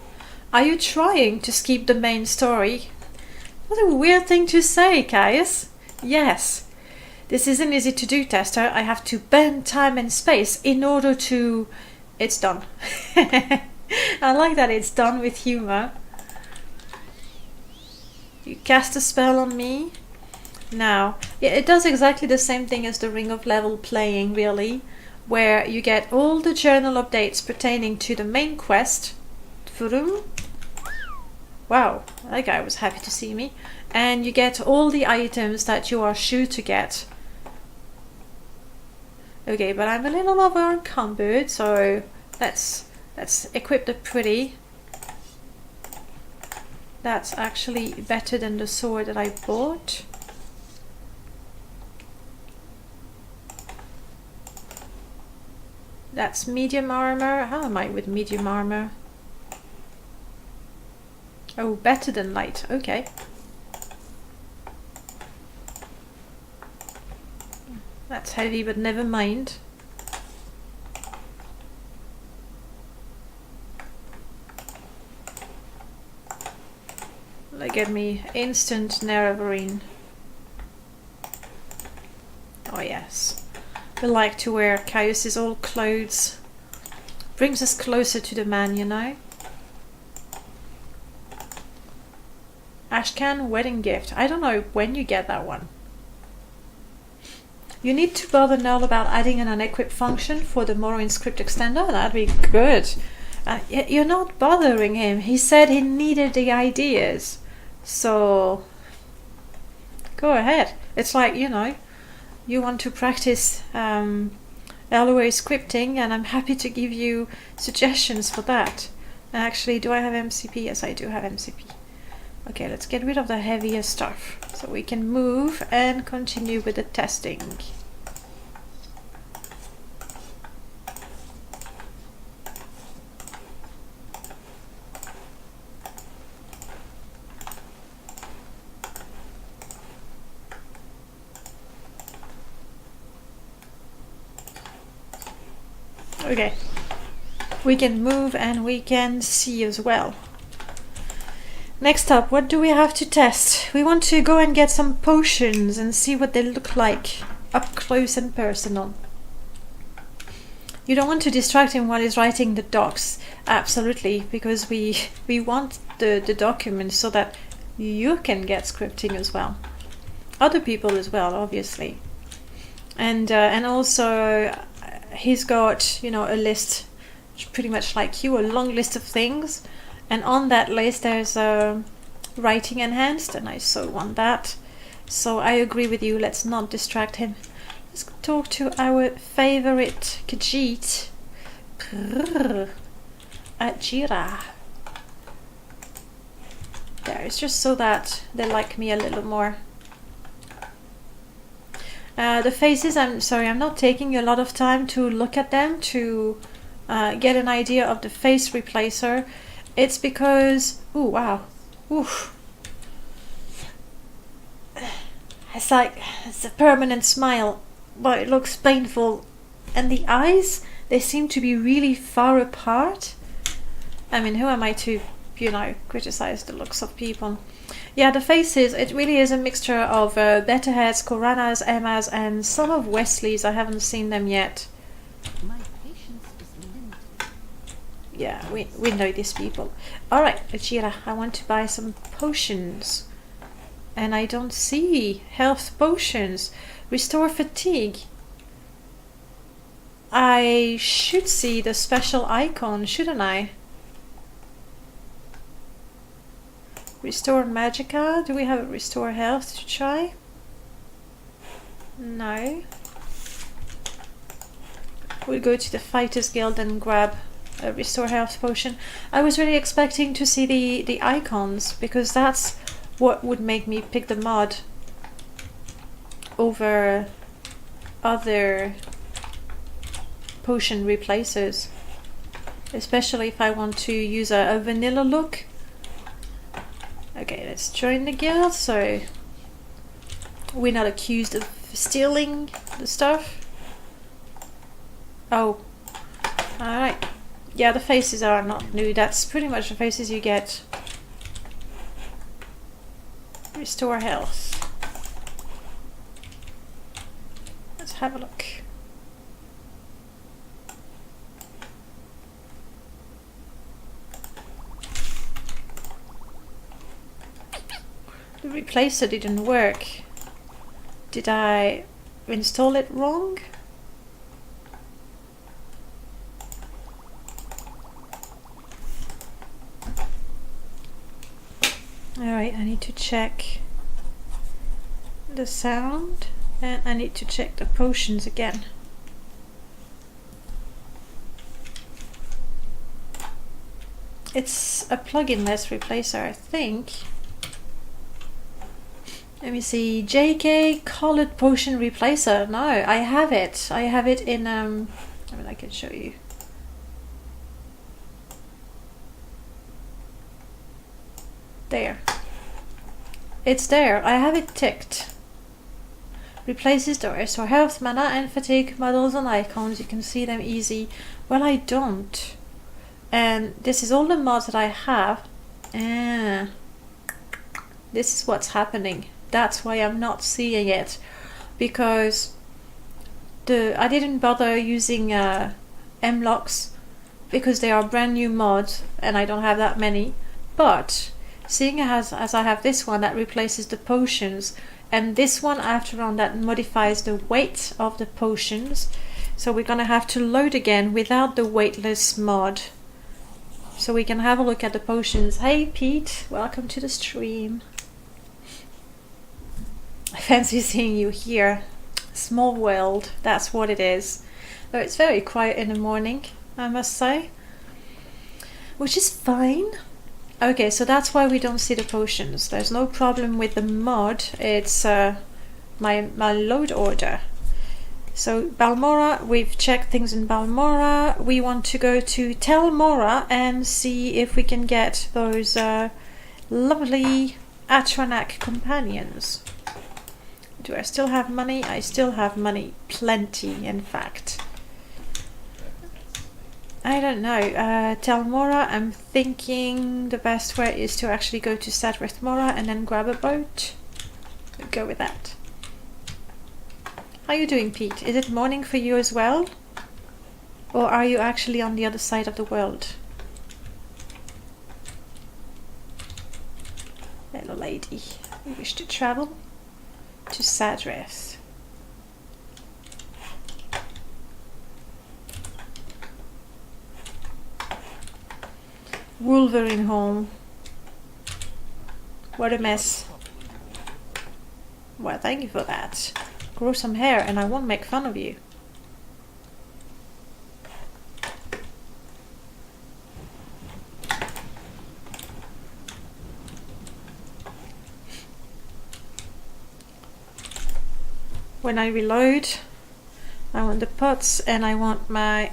Are you trying to skip the main story? What a weird thing to say, Caius. Yes. This isn't easy to do, tester. I have to bend time and space in order to... It's done. I like that it's done with humor. You cast a spell on me. Now, yeah, it does exactly the same thing as the Ring of Level playing, really, where you get all the journal updates pertaining to the main quest. Wow, that guy was happy to see me. And you get all the items that you are sure to get. Okay, but I'm a little over encumbered, so let's equip the pretty. That's actually better than the sword that I bought. That's medium armor. How am I with medium armor? Oh, better than light. Okay. That's heavy, but never mind. They get me instant Nerevarine. Oh yes. We like to wear Caius's old clothes. Brings us closer to the man, you know. Ashcan wedding gift. I don't know when you get that one. You need to bother Noel about adding an unequip function for the Morrowind script extender. That'd be good. You're not bothering him. He said he needed the ideas. So, go ahead. It's like, you know, you want to practice LOA scripting, and I'm happy to give you suggestions for that. Actually, do I have MCP? Yes, I do have MCP. Okay, let's get rid of the heavier stuff so we can move and continue with the testing. Okay, we can move and we can see as well. Next up, what do we have to test? We want to go and get some potions and see what they look like up close and personal. You don't want to distract him while he's writing the docs. Absolutely, because we want the documents so that you can get scripting as well. Other people as well, obviously. And also he's got, you know, a list, pretty much like you, a long list of things. And on that list there's writing enhanced, and I so want that. So I agree with you, let's not distract him. Let's talk to our favorite Khajiit. Ajira. There, it's just so that they like me a little more. The faces, I'm sorry, I'm not taking a lot of time to look at them to get an idea of the face replacer. It's because, ooh, wow, oof. It's like, it's a permanent smile, but it looks painful. And the eyes, they seem to be really far apart. I mean, who am I to, you know, criticize the looks of people? Yeah, the faces, it really is a mixture of Betterheads, Koranas, Emmas, and some of Wesley's. I haven't seen them yet. Yeah, we know these people. Alright, Ajira, I want to buy some potions. And I don't see health potions. Restore fatigue. I should see the special icon, shouldn't I? Restore Magica. Do we have a restore health to try? No. We'll go to the Fighters Guild and grab a restore health potion. I was really expecting to see the icons, because that's what would make me pick the mod over other potion replacers, especially if I want to use a vanilla look. Okay, let's join the guild so we're not accused of stealing the stuff. Oh, alright. Yeah, the faces are not new. That's pretty much the faces you get. Restore health. Let's have a look. The replacer didn't work. Did I install it wrong? Alright, I need to check the sound and I need to check the potions again. It's a plugin-less replacer, I think. Let me see. JK Colored Potion Replacer. No, I have it. I have it in I mean, I can show you. There. It's there. I have it ticked. Replaces the restore health, mana and fatigue models and icons. You can see them easy. Well, I don't. And this is all the mods that I have. This is what's happening. That's why I'm not seeing it, because I didn't bother using M-locks because they are brand new mods and I don't have that many. But seeing as I have this one that replaces the potions, and this one after on that modifies the weight of the potions, so we're gonna have to load again without the weightless mod. So we can have a look at the potions. Hey Pete, welcome to the stream. I fancy seeing you here. Small world, that's what it is. Though it's very quiet in the morning, I must say. Which is fine. Okay, so that's why we don't see the potions. There's no problem with the mod. It's my load order. So Balmora, we've checked things in Balmora. We want to go to Tel Mora and see if we can get those lovely Atranak companions. Do I still have money? I still have money. Plenty, in fact. I don't know. Tel Mora, I'm thinking the best way is to actually go to Sadrith Mora and then grab a boat. We'll go with that. How are you doing, Pete? Is it morning for you as well? Or are you actually on the other side of the world? Hello, lady. You wish to travel to Sadrith. Wolverine home. What a mess. Well, thank you for that. Grow some hair and I won't make fun of you. When I reload, I want the pots and I want my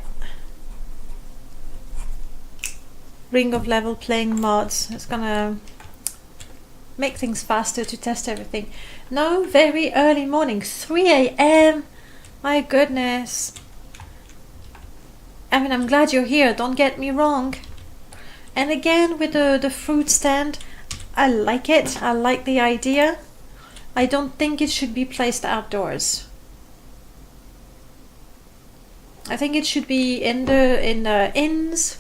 Ring of Level playing mods. It's gonna make things faster to test everything. No, very early morning, 3 AM. My goodness. I mean, I'm glad you're here, don't get me wrong. And again, with the fruit stand, I like it. I like the idea. I don't think it should be placed outdoors. I think it should be in the inns,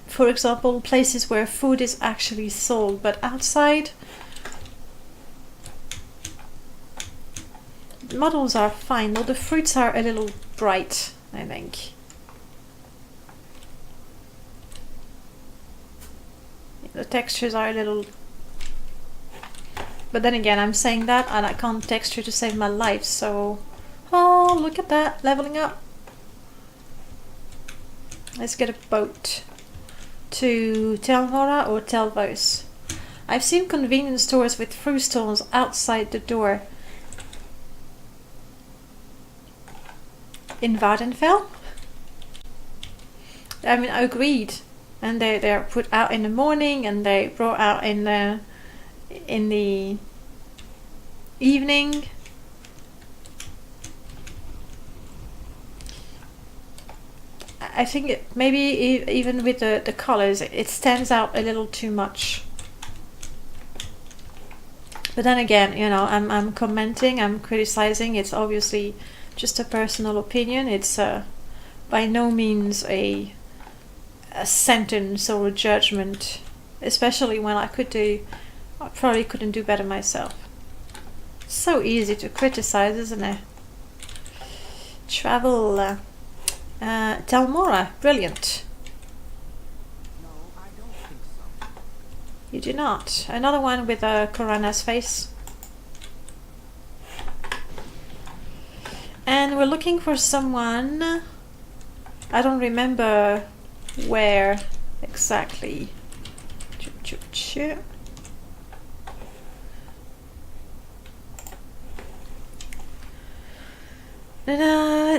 for example, places where food is actually sold, but outside, the models are fine, though the fruits are a little bright, I think. The textures are a little... But then again, I'm saying that and I can't texture to save my life, so... Oh, look at that, leveling up. Let's get a boat to Telmora or Telvos. I've seen convenience stores with fruit stalls outside the door. In Vardenfell? I mean, agreed. And they're put out in the morning and they brought out in the evening. I think maybe even with the colors, it stands out a little too much. But then again, you know, I'm commenting, I'm criticizing. It's obviously just a personal opinion. It's by no means a sentence or a judgment, especially when I probably couldn't do better myself. So easy to criticize, isn't it? Travel, Telmora, brilliant. No, I don't think so. You do not. Another one with a Corana's face. And we're looking for someone. I don't remember where exactly.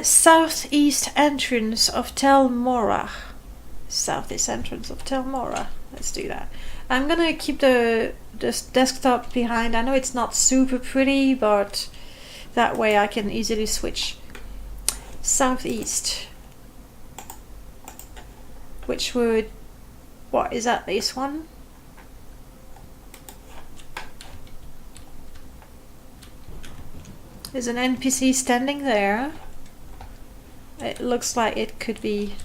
Southeast entrance of Telmora. Southeast entrance of Telmora. Let's do that. I'm gonna keep the desktop behind. I know it's not super pretty, but that way I can easily switch. Southeast. Which would... What is that? This one? There's an NPC standing there. It looks like it could be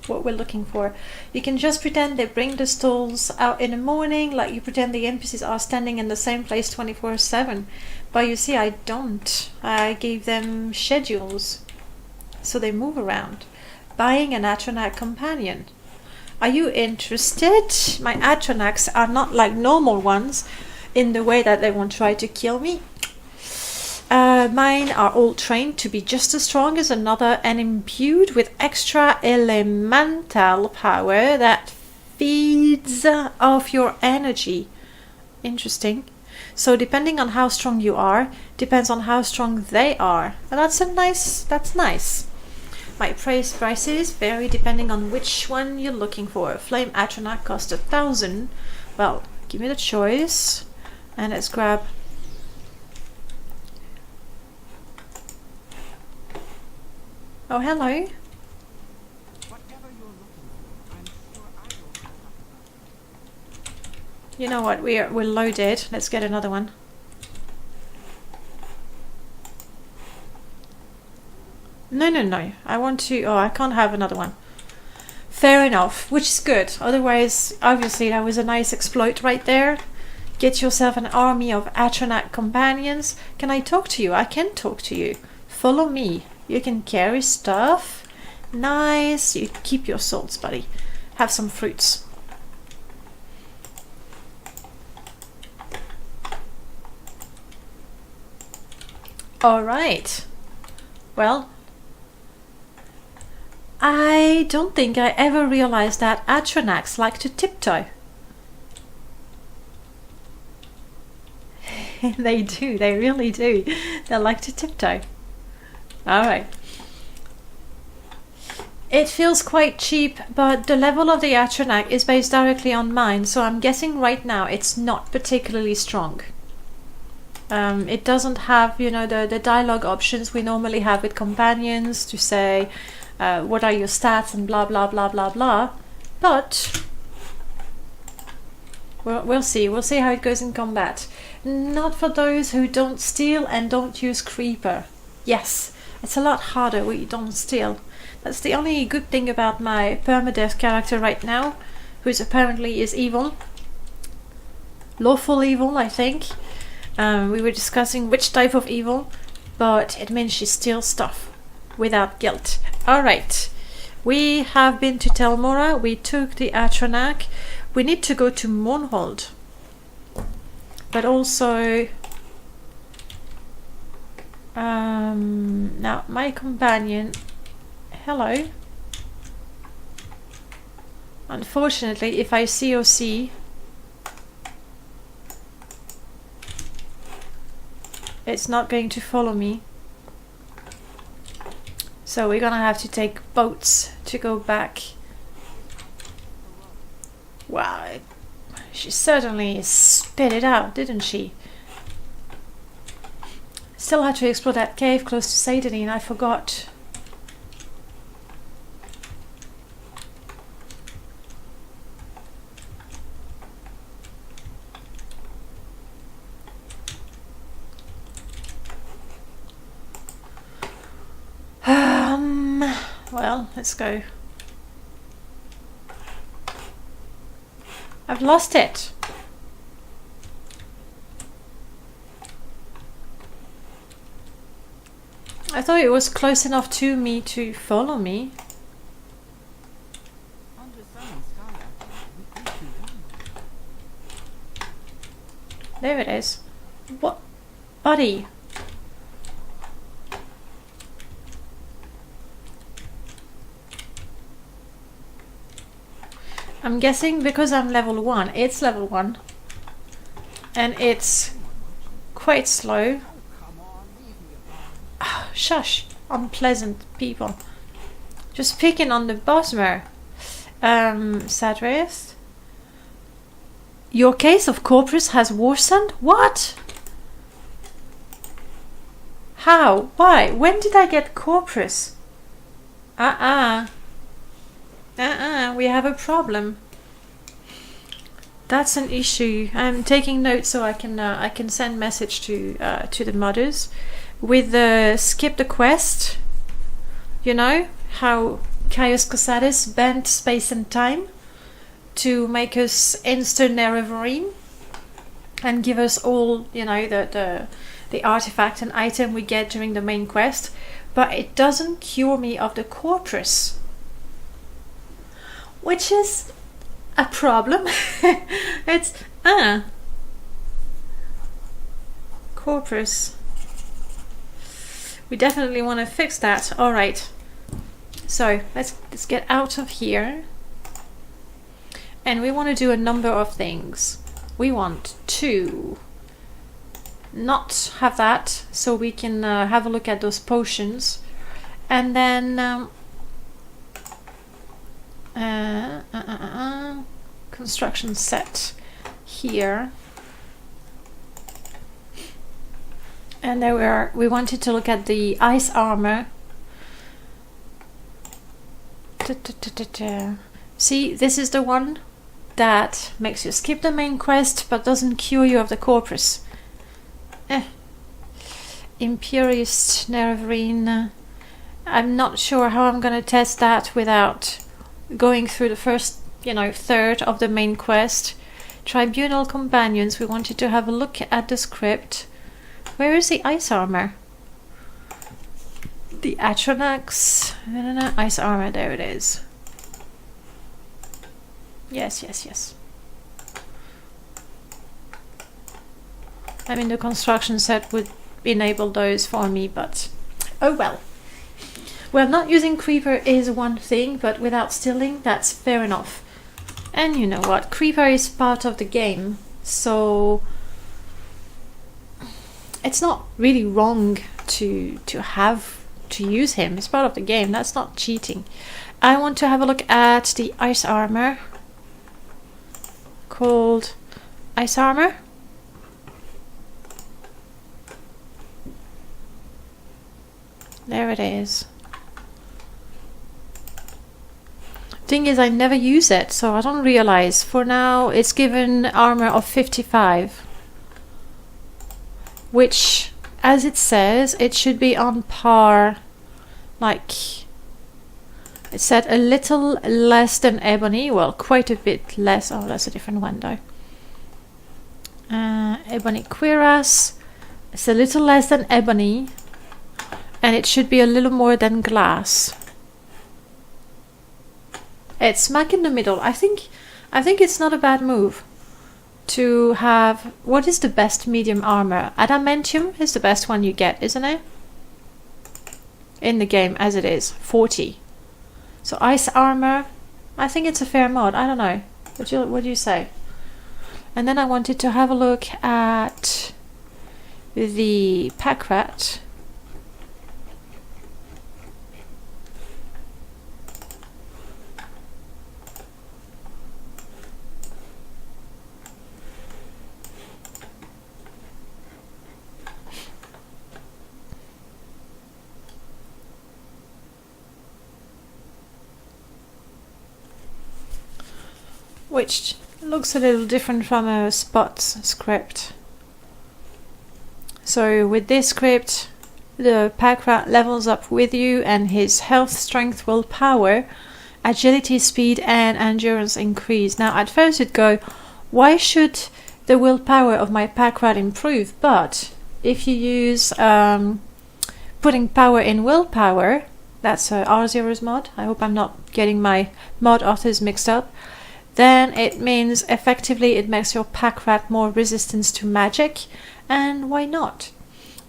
what we're looking for. You can just pretend they bring the stalls out in the morning, like you pretend the NPCs are standing in the same place 24/7. But you see, I don't. I gave them schedules, so they move around. Buying an Atronach companion. Are you interested? My Atronachs are not like normal ones in the way that they won't try to kill me. Mine are all trained to be just as strong as another and imbued with extra elemental power that feeds off your energy. Interesting. So depending on how strong you are, depends on how strong they are. And that's nice. My prices vary depending on which one you're looking for. Flame Atronach cost 1,000. Well, give me the choice. And let's grab... Oh, hello. Whatever you're looking for, I'm sure I don't have enough. You know what? We're loaded. Let's get another one. No. I want to... Oh, I can't have another one. Fair enough, which is good. Otherwise, obviously, that was a nice exploit right there. Get yourself an army of Atronach companions. Can I talk to you? I can talk to you. Follow me. You can carry stuff. Nice. You keep your salts, buddy. Have some fruits. Alright. Well, I don't think I ever realized that Atronachs like to tiptoe. They do, they really do. They like to tiptoe. Alright. It feels quite cheap, but the level of the Atronach is based directly on mine, so I'm guessing right now it's not particularly strong. It doesn't have, you know, the dialogue options we normally have with companions to say what are your stats and blah blah blah blah blah. But we'll see how it goes in combat. Not for those who don't steal and don't use creeper. Yes, it's a lot harder when you don't steal. That's the only good thing about my permadeath character right now, who apparently is evil. Lawful evil, I think. We were discussing which type of evil, but it means she steals stuff without guilt. Alright, we have been to Telmora, we took the Atronach, we need to go to Morrowind. But also, now my companion, hello. Unfortunately, if I COC, it's not going to follow me. So we're gonna have to take boats to go back Wow, she certainly spit it out, didn't she? Still had to explore that cave close to Sadie, and I forgot. Well, let's go. I've lost it. I thought it was close enough to me to follow me. There it is. What? Buddy. I'm guessing because I'm level 1, it's level 1. And it's quite slow. Oh, shush, unpleasant people. Just picking on the Bosmer. Sadrith. Your case of corpus has worsened? What? How? Why? When did I get corpus? We have a problem. That's an issue. I'm taking notes so I can send message to the modders with the skip the quest. You know how Caius Cosadis bent space and time to make us instant Nerevarine and give us all, you know, the artifact and item we get during the main quest, but it doesn't cure me of the corpus, which is a problem. It's corpus. We definitely want to fix that. All right. So let's get out of here, and we want to do a number of things. We want to not have that, so we can have a look at those potions, and then construction set here, and there we wanted to look at the ice armor. See, this is the one that makes you skip the main quest but doesn't cure you of the corpus. Imperious Nerevarine. I'm not sure how I'm gonna test that without going through the first, you know, third of the main quest. Tribunal Companions. We wanted to have a look at the script. Where is the ice armor? The Atronax. Ice armor, there it is. Yes. I mean, the construction set would enable those for me, but oh well. Well, not using Creeper is one thing, but without stealing, that's fair enough. And you know what? Creeper is part of the game, so it's not really wrong to use him. It's part of the game. That's not cheating. I want to have a look at the ice armor called ice armor. There it is. Thing is, I never use it, so I don't realize. For now, it's given armor of 55, which, as it says, it should be on par. Like, it said a little less than ebony. Well, quite a bit less. Oh, that's a different one, though. Ebony cuirass. It's a little less than ebony, and it should be a little more than glass. It's smack in the middle. I think it's not a bad move to have. What is the best medium armor? Adamantium is the best one you get, isn't it? In the game, as it is 40. So ice armor, I think it's a fair mod. I don't know. What do you say? And then I wanted to have a look at the pack rat. which looks a little different from a spots script. So with this script, the pack rat levels up with you, and his health, strength, willpower, agility, speed, and endurance increase. Now, at first you'd go, why should the willpower of my pack rat improve? But if you use putting power in willpower, that's R0's mod. I hope I'm not getting my mod authors mixed up. Then it means effectively it makes your pack rat more resistant to magic, and why not?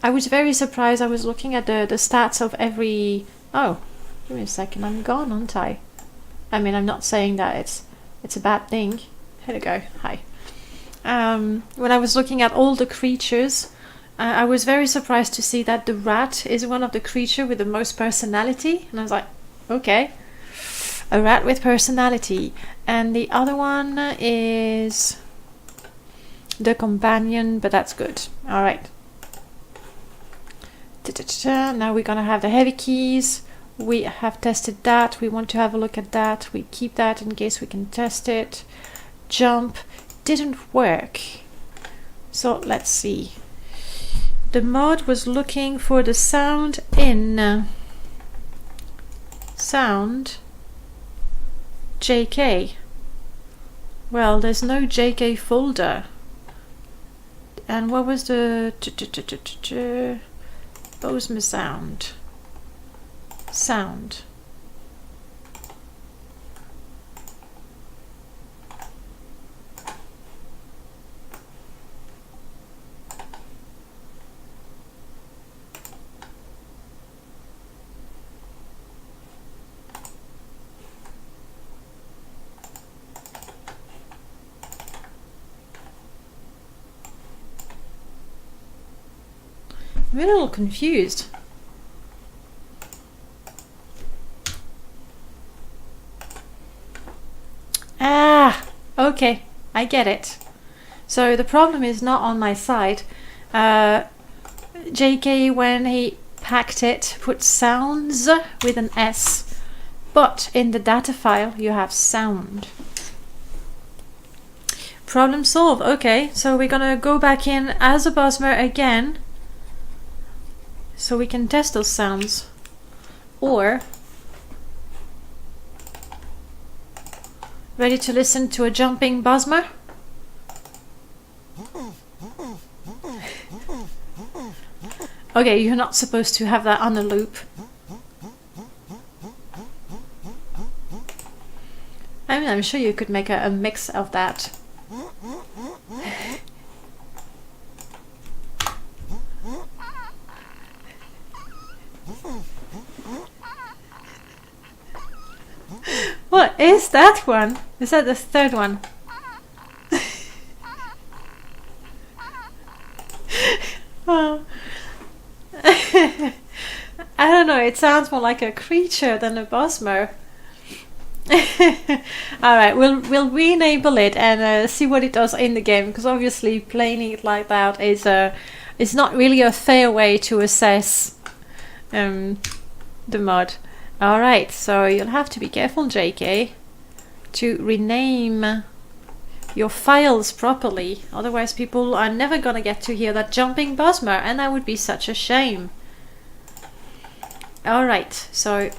I was very surprised. I was looking at the stats of every... Oh, give me a second, I'm gone, aren't I? I mean, I'm not saying that it's a bad thing. Here we go, hi. When I was looking at all the creatures, I was very surprised to see that the rat is one of the creatures with the most personality, and I was like, okay. A rat with personality. And the other one is the companion, but that's good. Alright. Now we're gonna have the heavy keys. We have tested that. We want to have a look at that. We keep that in case we can test it. Jump didn't work. So let's see. The mod was looking for the sound in sound JK. Well, there's no JK folder. And what was the Bosma sound? Sound. I'm a little confused. Ah, okay, I get it. So the problem is not on my side. JK, when he packed it, put sounds with an S, but in the data file you have sound. Problem solved. Okay, so we're gonna go back in as a Bosmer again, so we can test those sounds. Or ready to listen to a jumping Bosmer? Okay, you're not supposed to have that on a loop. I mean, I'm sure you could make a mix of that. What is that one? Is that the third one? Oh. I don't know, it sounds more like a creature than a Bosmer. Alright, we'll re-enable it and see what it does in the game, because obviously playing it like that is not really a fair way to assess the mod. Alright, so you'll have to be careful, JK, to rename your files properly, otherwise people are never gonna get to hear that jumping Bosmer, and that would be such a shame. Alright, so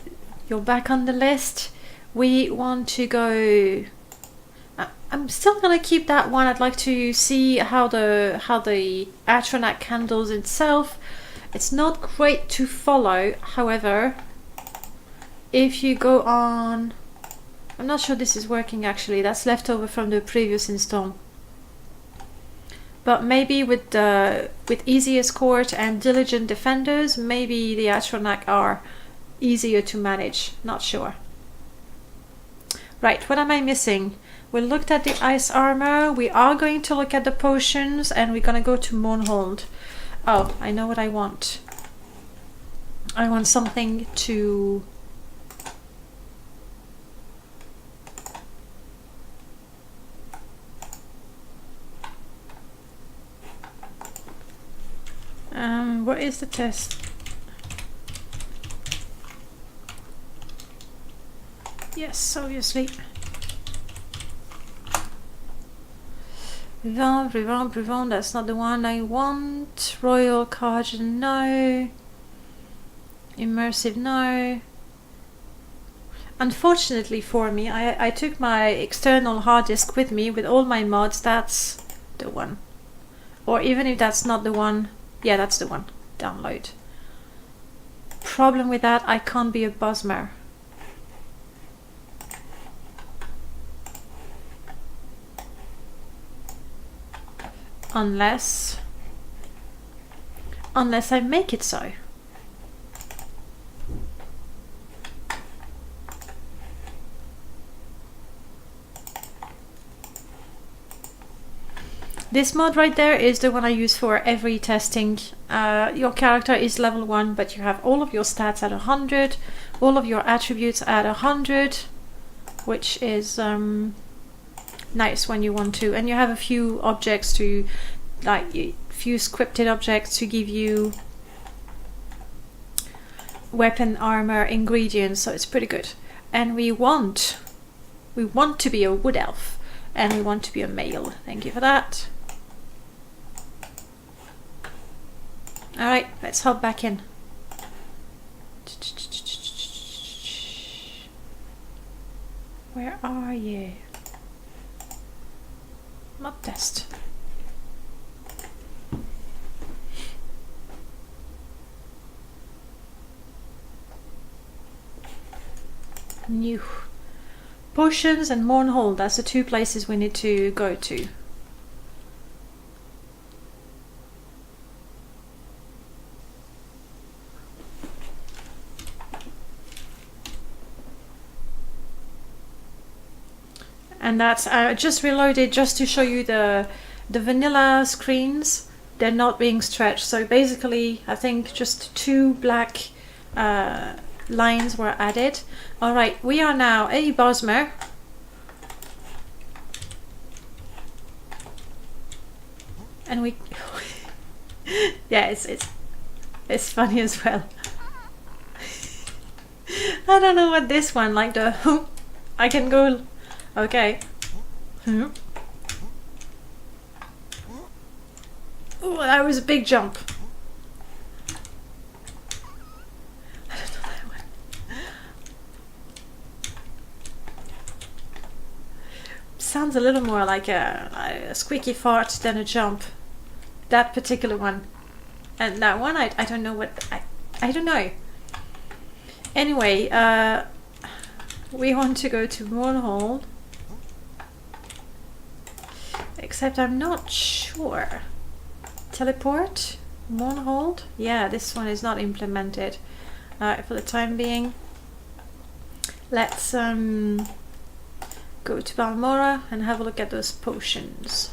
you're back on the list. We want to go... I'm still gonna keep that one. I'd like to see how the Atronac handles itself. It's not great to follow, however, if you go on... I'm not sure this is working actually, that's left over from the previous install. But maybe with Easy Escort and Diligent Defenders, maybe the Atronac are easier to manage, not sure. Right, what am I missing? We looked at the ice armor, we are going to look at the potions, and we're gonna go to Mournhold. Oh, I know what I want. I want something to... what is the test? Yes, obviously. Vivant, that's not the one I want. Royal card, no. Immersive, no. Unfortunately for me, I took my external hard disk with me with all my mods. That's the one. Or even if that's not the one, yeah, that's the one. Download. Problem with that, I can't be a Bosmer. Unless I make it so. This mod right there is the one I use for every testing. Your character is level 1, but you have all of your stats at 100, all of your attributes at 100, which is nice when you want to. And you have a few objects to, like, a few scripted objects to give you weapon, armor, ingredients, so it's pretty good. And we want to be a wood elf, and we want to be a male. Thank you for that. Alright, let's hop back in. Where are you? Mod test. New. Potions and Mournhold, that's the two places we need to go to. And that's just reloaded just to show you the vanilla screens. They're not being stretched. So basically, I think just 2 black lines were added. All right, we are now a Bosmer. And we, yeah, it's funny as well. I don't know what this one, like the, I can go. Okay. Oh, that was a big jump. I don't know that one. Sounds a little more like a squeaky fart than a jump. That particular one. And that one, I don't know what... I don't know. Anyway, we want to go to Mournhold. Except I'm not sure. Teleport? Mournhold? Yeah, this one is not implemented for the time being. Let's go to Balmora and have a look at those potions.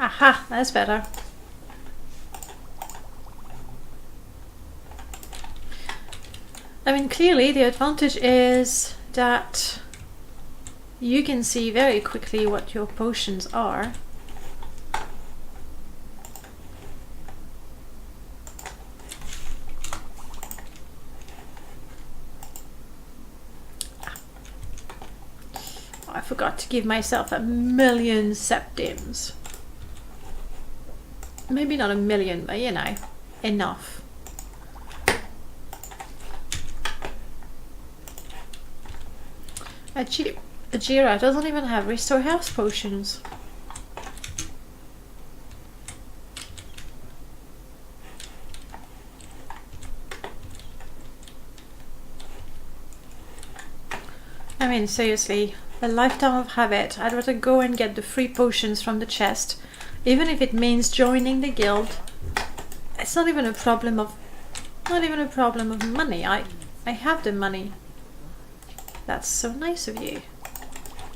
Aha, that's better. I mean, clearly the advantage is that you can see very quickly what your potions are. Oh, I forgot to give myself 1,000,000 septims. Maybe not 1,000,000, but you know, enough. Ajira doesn't even have restore health potions. I mean, seriously, a lifetime of habit. I'd rather go and get the free potions from the chest. Even if it means joining the guild, it's not even a problem of money. I have the money. That's so nice of you.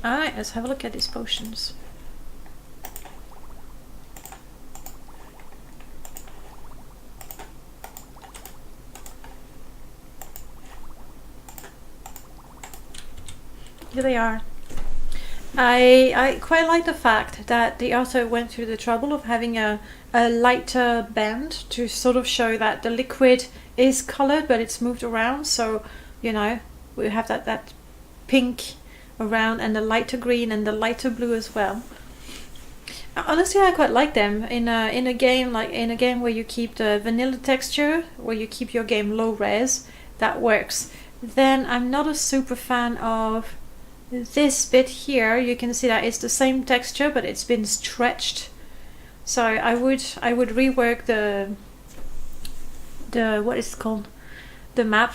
Alright, let's have a look at these potions. Here they are. I quite like the fact that the author went through the trouble of having a lighter band to sort of show that the liquid is colored, but it's moved around. So, you know, we have that pink around and the lighter green and the lighter blue as well. Honestly, I quite like them in a game where you keep the vanilla texture, where you keep your game low res. That works. Then I'm not a super fan of this bit here. You can see that it's the same texture, but it's been stretched. So I would rework the what is it called, the map.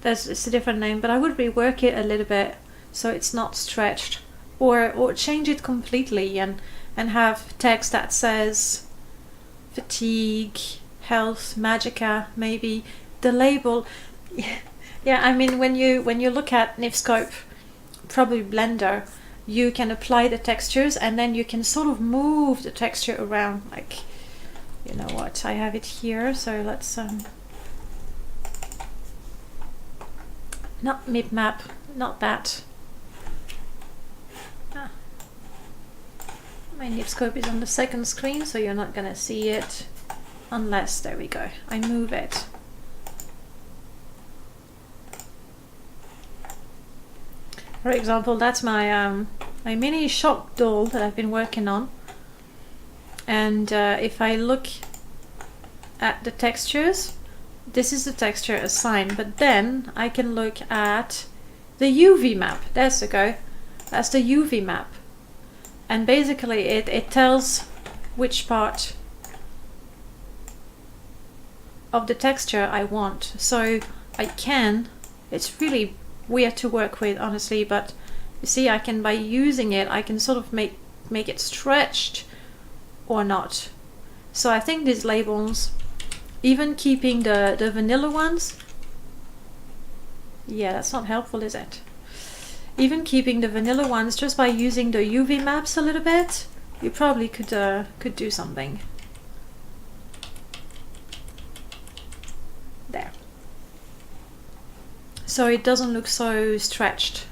It's a different name, but I would rework it a little bit so it's not stretched, or change it completely and have text that says fatigue, health, magicka, maybe the label. Yeah, I mean, when you look at Nifscope, probably Blender, you can apply the textures and then you can sort of move the texture around. Like, you know what, I have it here, so let's not mip map, not that. My Nifscope is on the second screen, so you're not gonna see it unless, there we go, I move it. For example, that's my my mini shock doll that I've been working on, and if I look at the textures, this is the texture assigned, but then I can look at the UV map. There's the go. That's the UV map, and basically it tells which part of the texture I want. So I can, it's really weird to work with, honestly, but you see, I can, by using it, I can sort of make it stretched or not. So I think these labels, even keeping the vanilla ones, yeah, that's not helpful, is it? Even keeping the vanilla ones, just by using the UV maps a little bit, you probably could do something. There. So it doesn't look so stretched.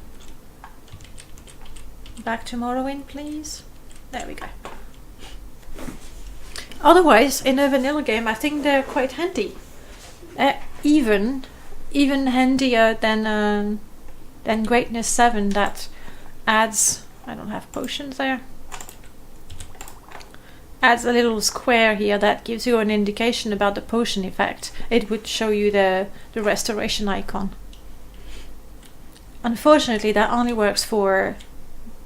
Back to Morrowind, please. There we go. Otherwise, in a vanilla game, I think they're quite handy. Even handier than Greatness 7, that adds, I don't have potions there, adds a little square here that gives you an indication about the potion effect. It would show you the restoration icon. Unfortunately, that only works for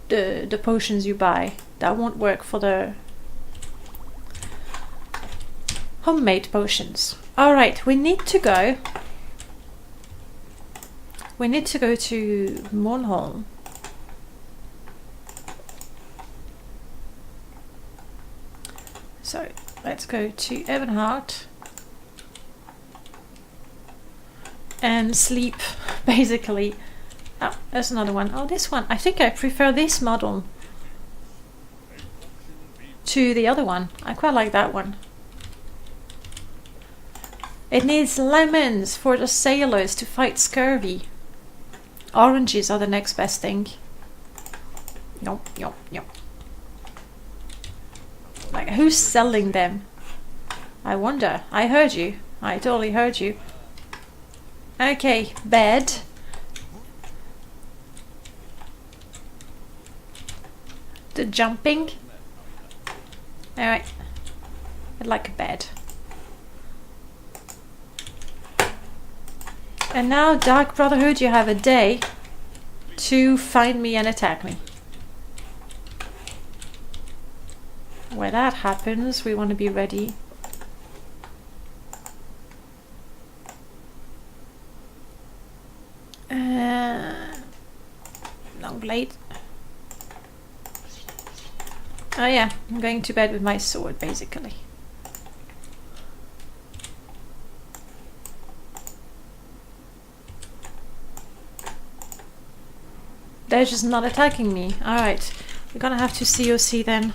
the potions you buy. That won't work for the homemade potions. Alright, we need to go to Mornholm. So let's go to Ebenhart and sleep, basically. Oh, there's another one. Oh, this one. I think I prefer this model to the other one. I quite like that one. It needs lemons for the sailors to fight scurvy. Oranges are the next best thing. Yep. Like, who's selling them? I wonder. I heard you. I totally heard you. Okay, bed. The jumping. Alright. I'd like a bed. And now, Dark Brotherhood, you have a day to find me and attack me. When that happens, we want to be ready. Long blade. Oh yeah, I'm going to bed with my sword, basically. They're just not attacking me. Alright, we're gonna have to COC then.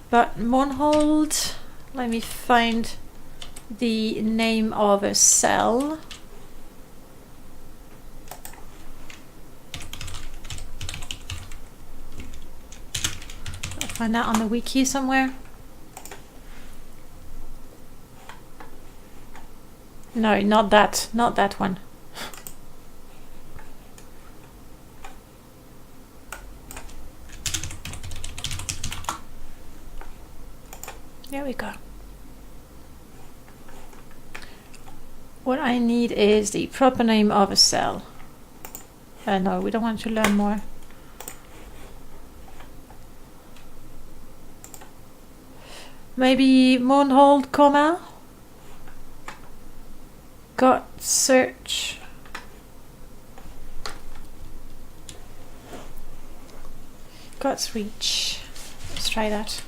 But Monhold, let me find the name of a cell. Find that on the wiki somewhere. No, not that. Not that one. There we go. What I need is the proper name of a cell. No, we don't want to learn more. Maybe Moonhold, comma. Got search. God's reach. Let's try that.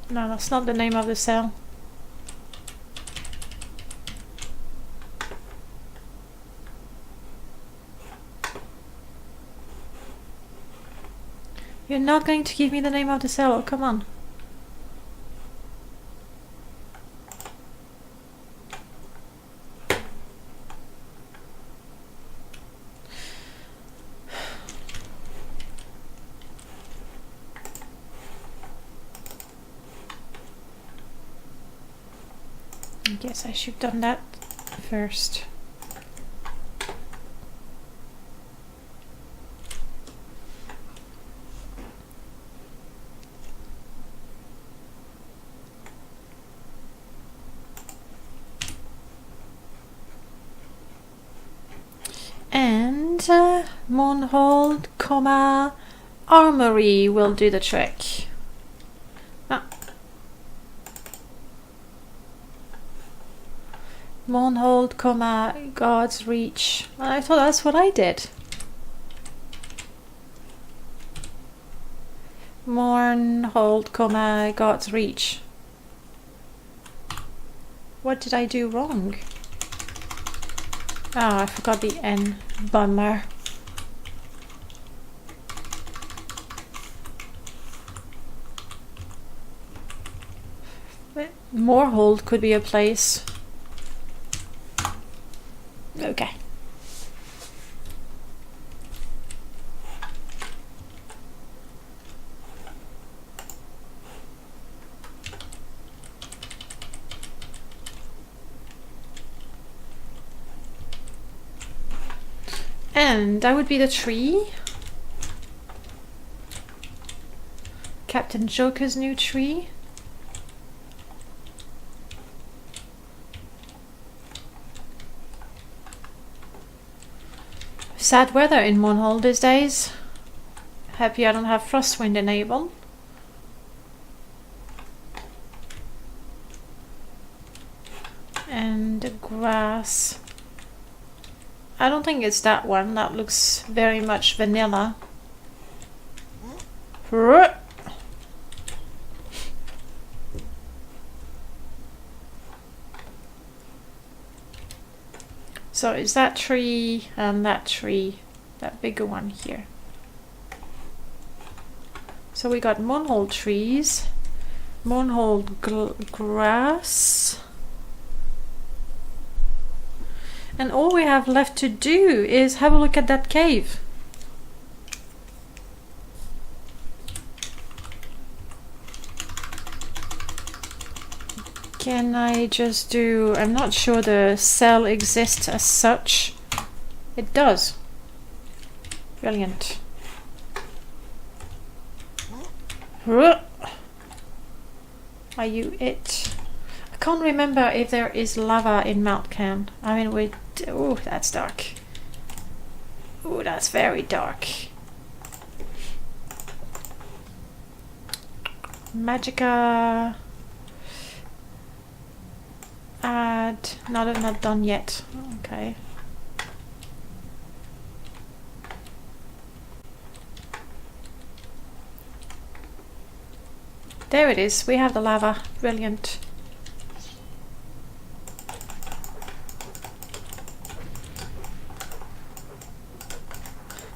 No, that's not the name of the cell. You're not going to give me the name of the cell, oh, come on. I guess I should have done that first. And Moonhold, comma, Armory will do the trick. Moonhold, comma, God's reach. I thought that's what I did. Moonhold, comma, God's reach. What did I do wrong? Ah, I forgot the N. Bummer. Moorhold could be a place. Okay. And that would be the tree. Captain Joker's new tree. Sad weather in Moonhold these days. Happy I don't have Frostwind enabled. And the grass. I don't think it's that one. That looks very much vanilla. So is that tree and that tree, that bigger one here. So we got Moonhold trees, Moonhold grass. And all we have left to do is have a look at that cave. Can I just do... I'm not sure the cell exists as such. It does. Brilliant. Are you it? I can't remember if there is lava in Mount Can. I mean, we... Oh, that's dark. Oh, that's very dark. Magica... Add... No, they're not done yet. Okay. There it is. We have the lava. Brilliant.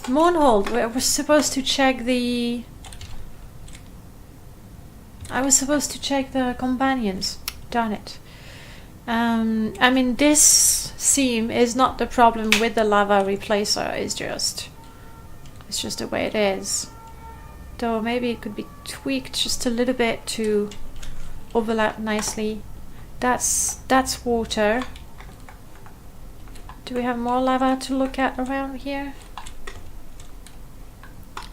Moonhold. I was supposed to check the... I was supposed to check the companions. Darn it. I mean, this seam is not the problem with the lava replacer. It's just the way it is. Though maybe it could be tweaked just a little bit to overlap nicely. That's water. Do we have more lava to look at around here?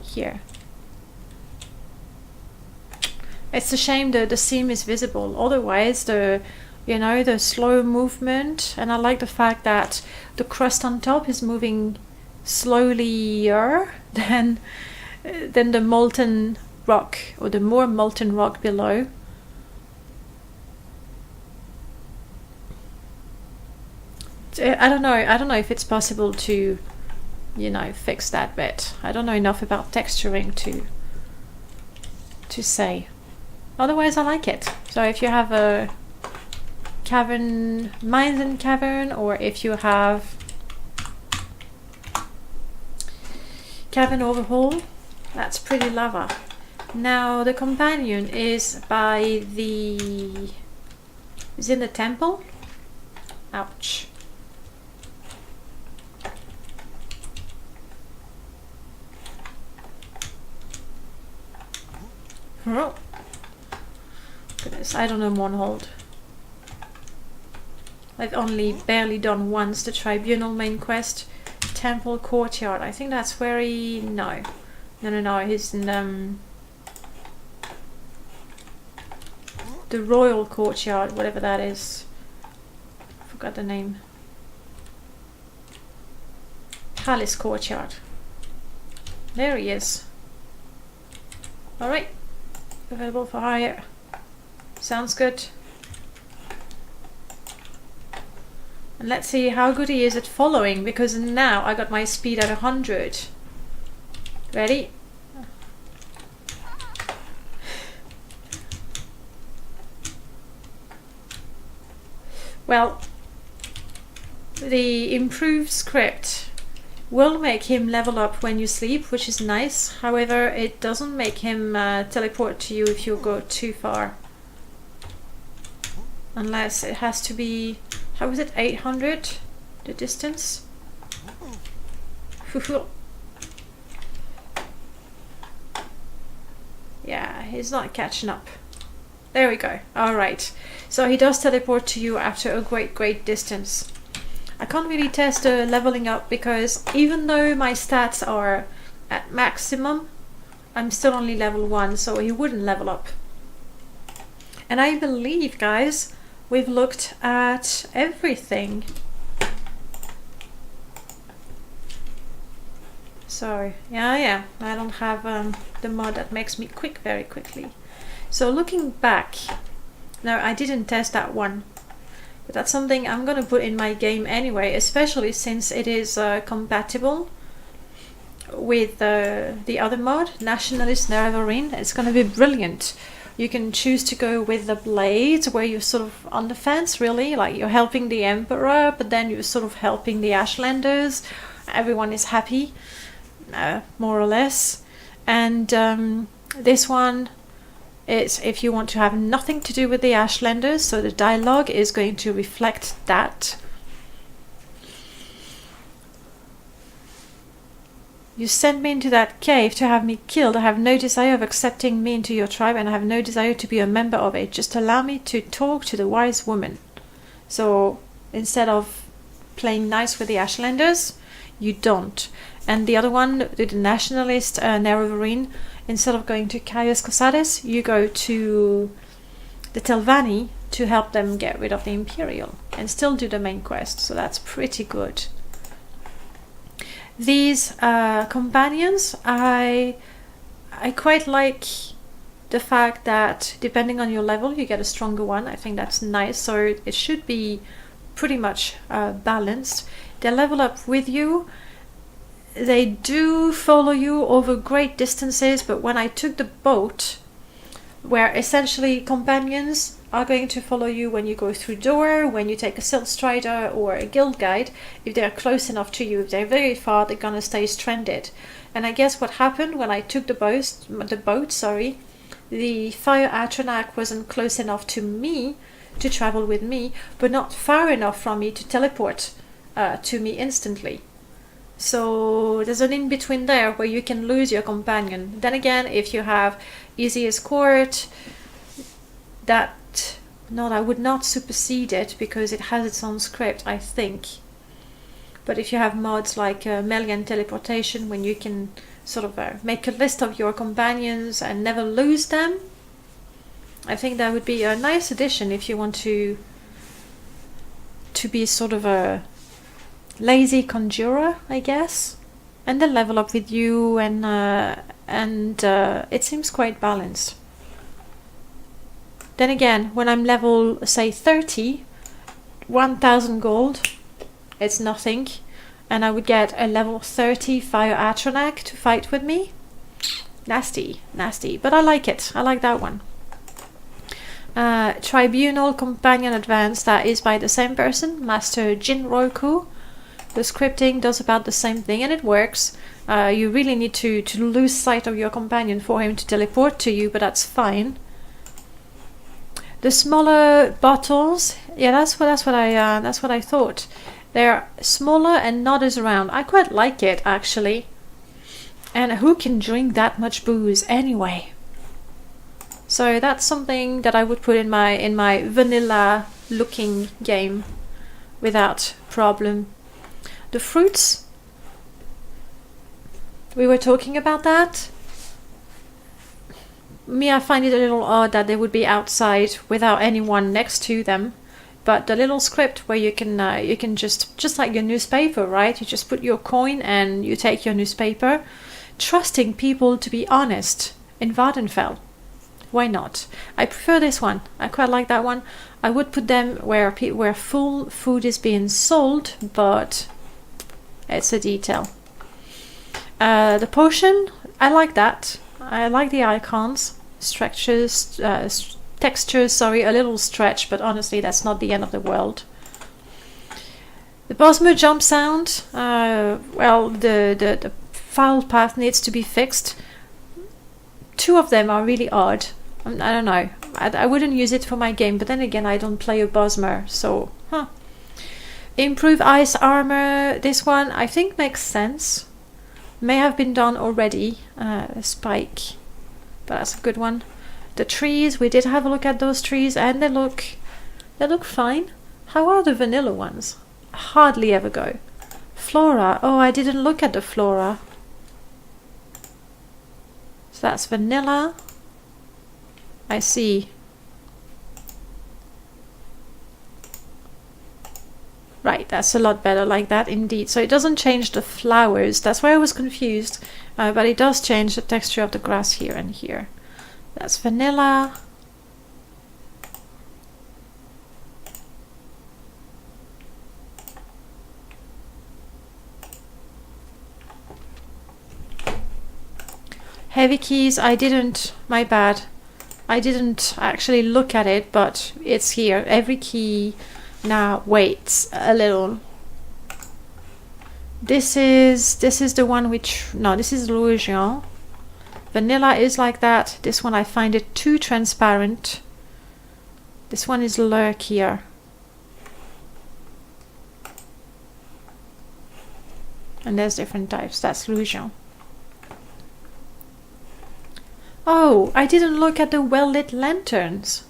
Here. It's a shame that the seam is visible. Otherwise, the slow movement, and I like the fact that the crust on top is moving slower than the molten rock, or the more molten rock below. I don't know if it's possible to, fix that bit. I don't know enough about texturing to say. Otherwise, I like it. So if you have a cavern, mines and cavern, or if you have cavern overhaul, that's pretty lava. Now the companion is in the temple. Ouch. Oh goodness, I don't know one hold. I've only barely done once the tribunal main quest. Temple courtyard. I think that's where he... No. He's in the royal courtyard, whatever that is. Forgot the name. Palace courtyard. There he is. Alright. Available for hire. Sounds good. And let's see how good he is at following, because now I got my speed at 100. Ready? Well, the improved script will make him level up when you sleep, which is nice. However, it doesn't make him teleport to you if you go too far. Unless it has to be... How is it? 800? The distance? Yeah, he's not catching up. There we go. Alright. So he does teleport to you after a great distance. I can't really test the leveling up because even though my stats are at maximum, I'm still only level 1, so he wouldn't level up. And I believe, guys, we've looked at everything. So, yeah, I don't have the mod that makes me quick very quickly. So looking back, no, I didn't test that one. But that's something I'm gonna put in my game anyway, especially since it is compatible with the other mod, Nationalist Neverine. It's gonna be brilliant. You can choose to go with the blades, where you're sort of on the fence, really, like you're helping the Emperor, but then you're sort of helping the Ashlanders. Everyone is happy, more or less. And this one is if you want to have nothing to do with the Ashlanders, so the dialogue is going to reflect that. You sent me into that cave to have me killed. I have no desire of accepting me into your tribe, and I have no desire to be a member of it. Just allow me to talk to the wise woman. So instead of playing nice with the Ashlanders, you don't. And the other one, the Nationalist Neverine, instead of going to Caius Cosades, you go to the Telvanni to help them get rid of the Imperial and still do the main quest. So that's pretty good. These companions, I quite like the fact that depending on your level you get a stronger one. I think that's nice, so it should be pretty much balanced. They level up with you. They do follow you over great distances, but when I took the boat, where essentially companions are going to follow you when you go through door, when you take a Silt Strider or a Guild Guide, if they're close enough to you. If they're very far, they're gonna stay stranded. And I guess what happened when I took the boat, the Fire Atronach wasn't close enough to me, to travel with me, but not far enough from me to teleport to me instantly. So there's an in-between there where you can lose your companion. Then again, if you have easy escort, that would not supersede it because it has its own script, I think. But if you have mods like Melian teleportation, when you can sort of make a list of your companions and never lose them, I think that would be a nice addition if you want to be sort of a lazy conjurer, I guess, and then level up with you, and it seems quite balanced. Then again, when I'm level, say 30, 1000 gold, it's nothing, and I would get a level 30 Fire Atronak to fight with me. Nasty, nasty, but I like it. I like that one. Tribunal Companion Advanced, that is by the same person, Master Jinroku. The scripting does about the same thing, and it works. You really need to lose sight of your companion for him to teleport to you, but that's fine. The smaller bottles, yeah, that's what I thought. They're smaller and not as round. I quite like it, actually. And who can drink that much booze anyway? So that's something that I would put in my vanilla looking game without problem. The fruits, we were talking about that. Me, I find it a little odd that they would be outside without anyone next to them. But the little script where you can just like your newspaper, right? You just put your coin and you take your newspaper, trusting people to be honest in Vardenfell. Why not? I prefer this one. I quite like that one. I would put them where full food is being sold, but it's a detail. The potion, I like that. I like the icons, textures, sorry, a little stretch, but honestly that's not the end of the world. The Bosmer jump sound, well, the file path needs to be fixed. Two of them are really odd. I don't know. I wouldn't use it for my game, but then again I don't play a Bosmer, so Improve ice armor, this one I think makes sense. May have been done already. Spike, but that's a good one. The trees, we did have a look at those trees, and they look fine. How are the vanilla ones? Hardly ever go. Flora, oh, I didn't look at the flora. So that's vanilla. I see. Right, that's a lot better like that indeed. So it doesn't change the flowers. That's why I was confused. But it does change the texture of the grass here and here. That's vanilla. Heavy keys, I didn't, my bad. I didn't actually look at it, but it's here. Every key now waits a little. This is the one which, no, this is Louisiana. Vanilla is like that. This one I find it too transparent. This one is lurkier. And there's different types. That's Louisiana. Oh, I didn't look at the well-lit lanterns.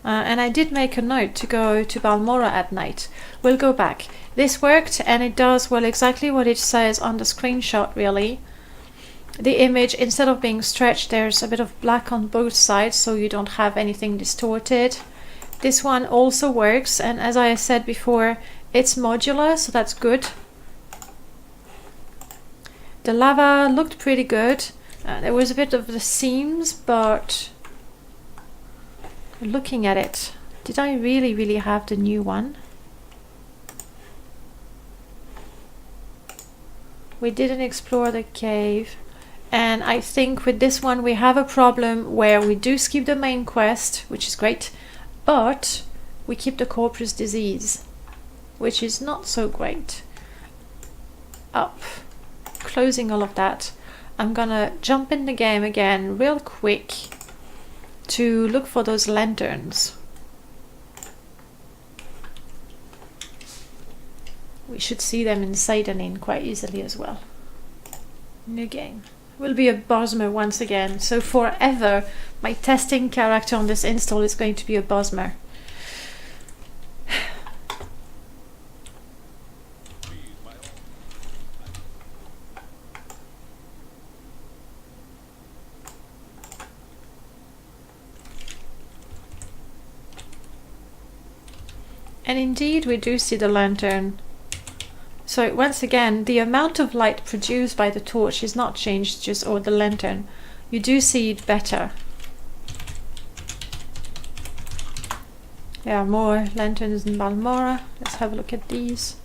And I did make a note to go to Balmora at night. We'll go back. This worked, and it does, well, exactly what it says on the screenshot, really. The image, instead of being stretched, there's a bit of black on both sides, so you don't have anything distorted. This one also works, and as I said before, it's modular, so that's good. The lava looked pretty good. There was a bit of the seams, but looking at it, did I really have the new one? We didn't explore the cave, and I think with this one we have a problem where we do skip the main quest, which is great, but we keep the corpus disease, which is not so great. Up, closing all of that. I'm gonna jump in the game again real quick to look for those lanterns. we should see them in Seidanin quite easily as well. New game. Will be a Bosmer once again. So forever, my testing character on this install is going to be a Bosmer. And indeed, we do see the lantern. So once again, the amount of light produced by the torch is not changed, just or the lantern. You do see it better. There are more lanterns in Balmora. Let's have a look at these.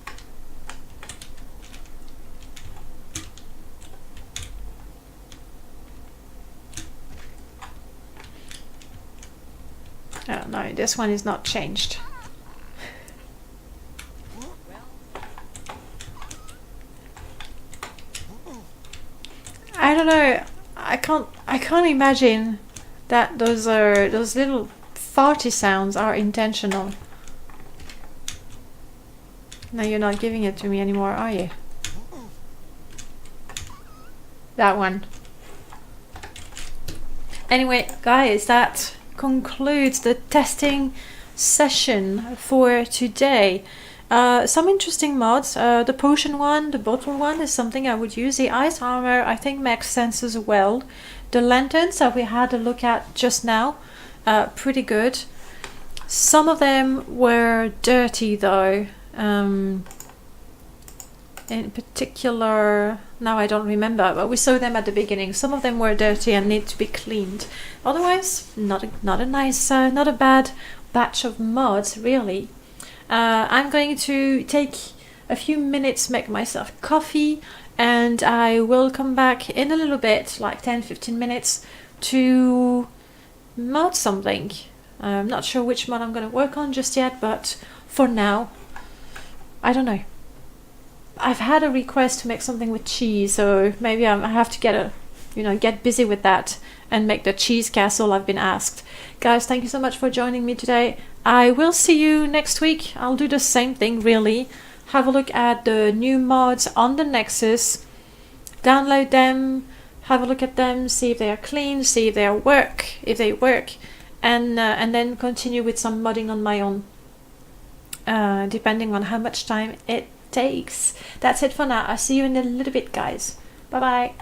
Oh no, this one is not changed. I don't know. I can't imagine that those little farty sounds are intentional. No, you're not giving it to me anymore, are you? That one. Anyway, guys, that concludes the testing session for today. Some interesting mods. The potion one, the bottle one is something I would use. The ice armor I think makes sense as well. The lanterns that we had a look at just now, pretty good. Some of them were dirty though. In particular, now I don't remember, but we saw them at the beginning. Some of them were dirty and need to be cleaned. Otherwise, not a nice, not a bad batch of mods really. I'm going to take a few minutes, make myself coffee, and I will come back in a little bit, like 10-15 minutes, to mod something. I'm not sure which mod I'm going to work on just yet, but for now, I don't know. I've had a request to make something with cheese, so maybe I have to get busy with that and make the cheese castle I've been asked. Guys, thank you so much for joining me today. I will see you next week. I'll do the same thing really. Have a look at the new mods on the Nexus. Download them, have a look at them, see if they are clean, see if they work, and then continue with some modding on my own. Depending on how much time it takes. That's it for now. I'll see you in a little bit, guys. Bye bye.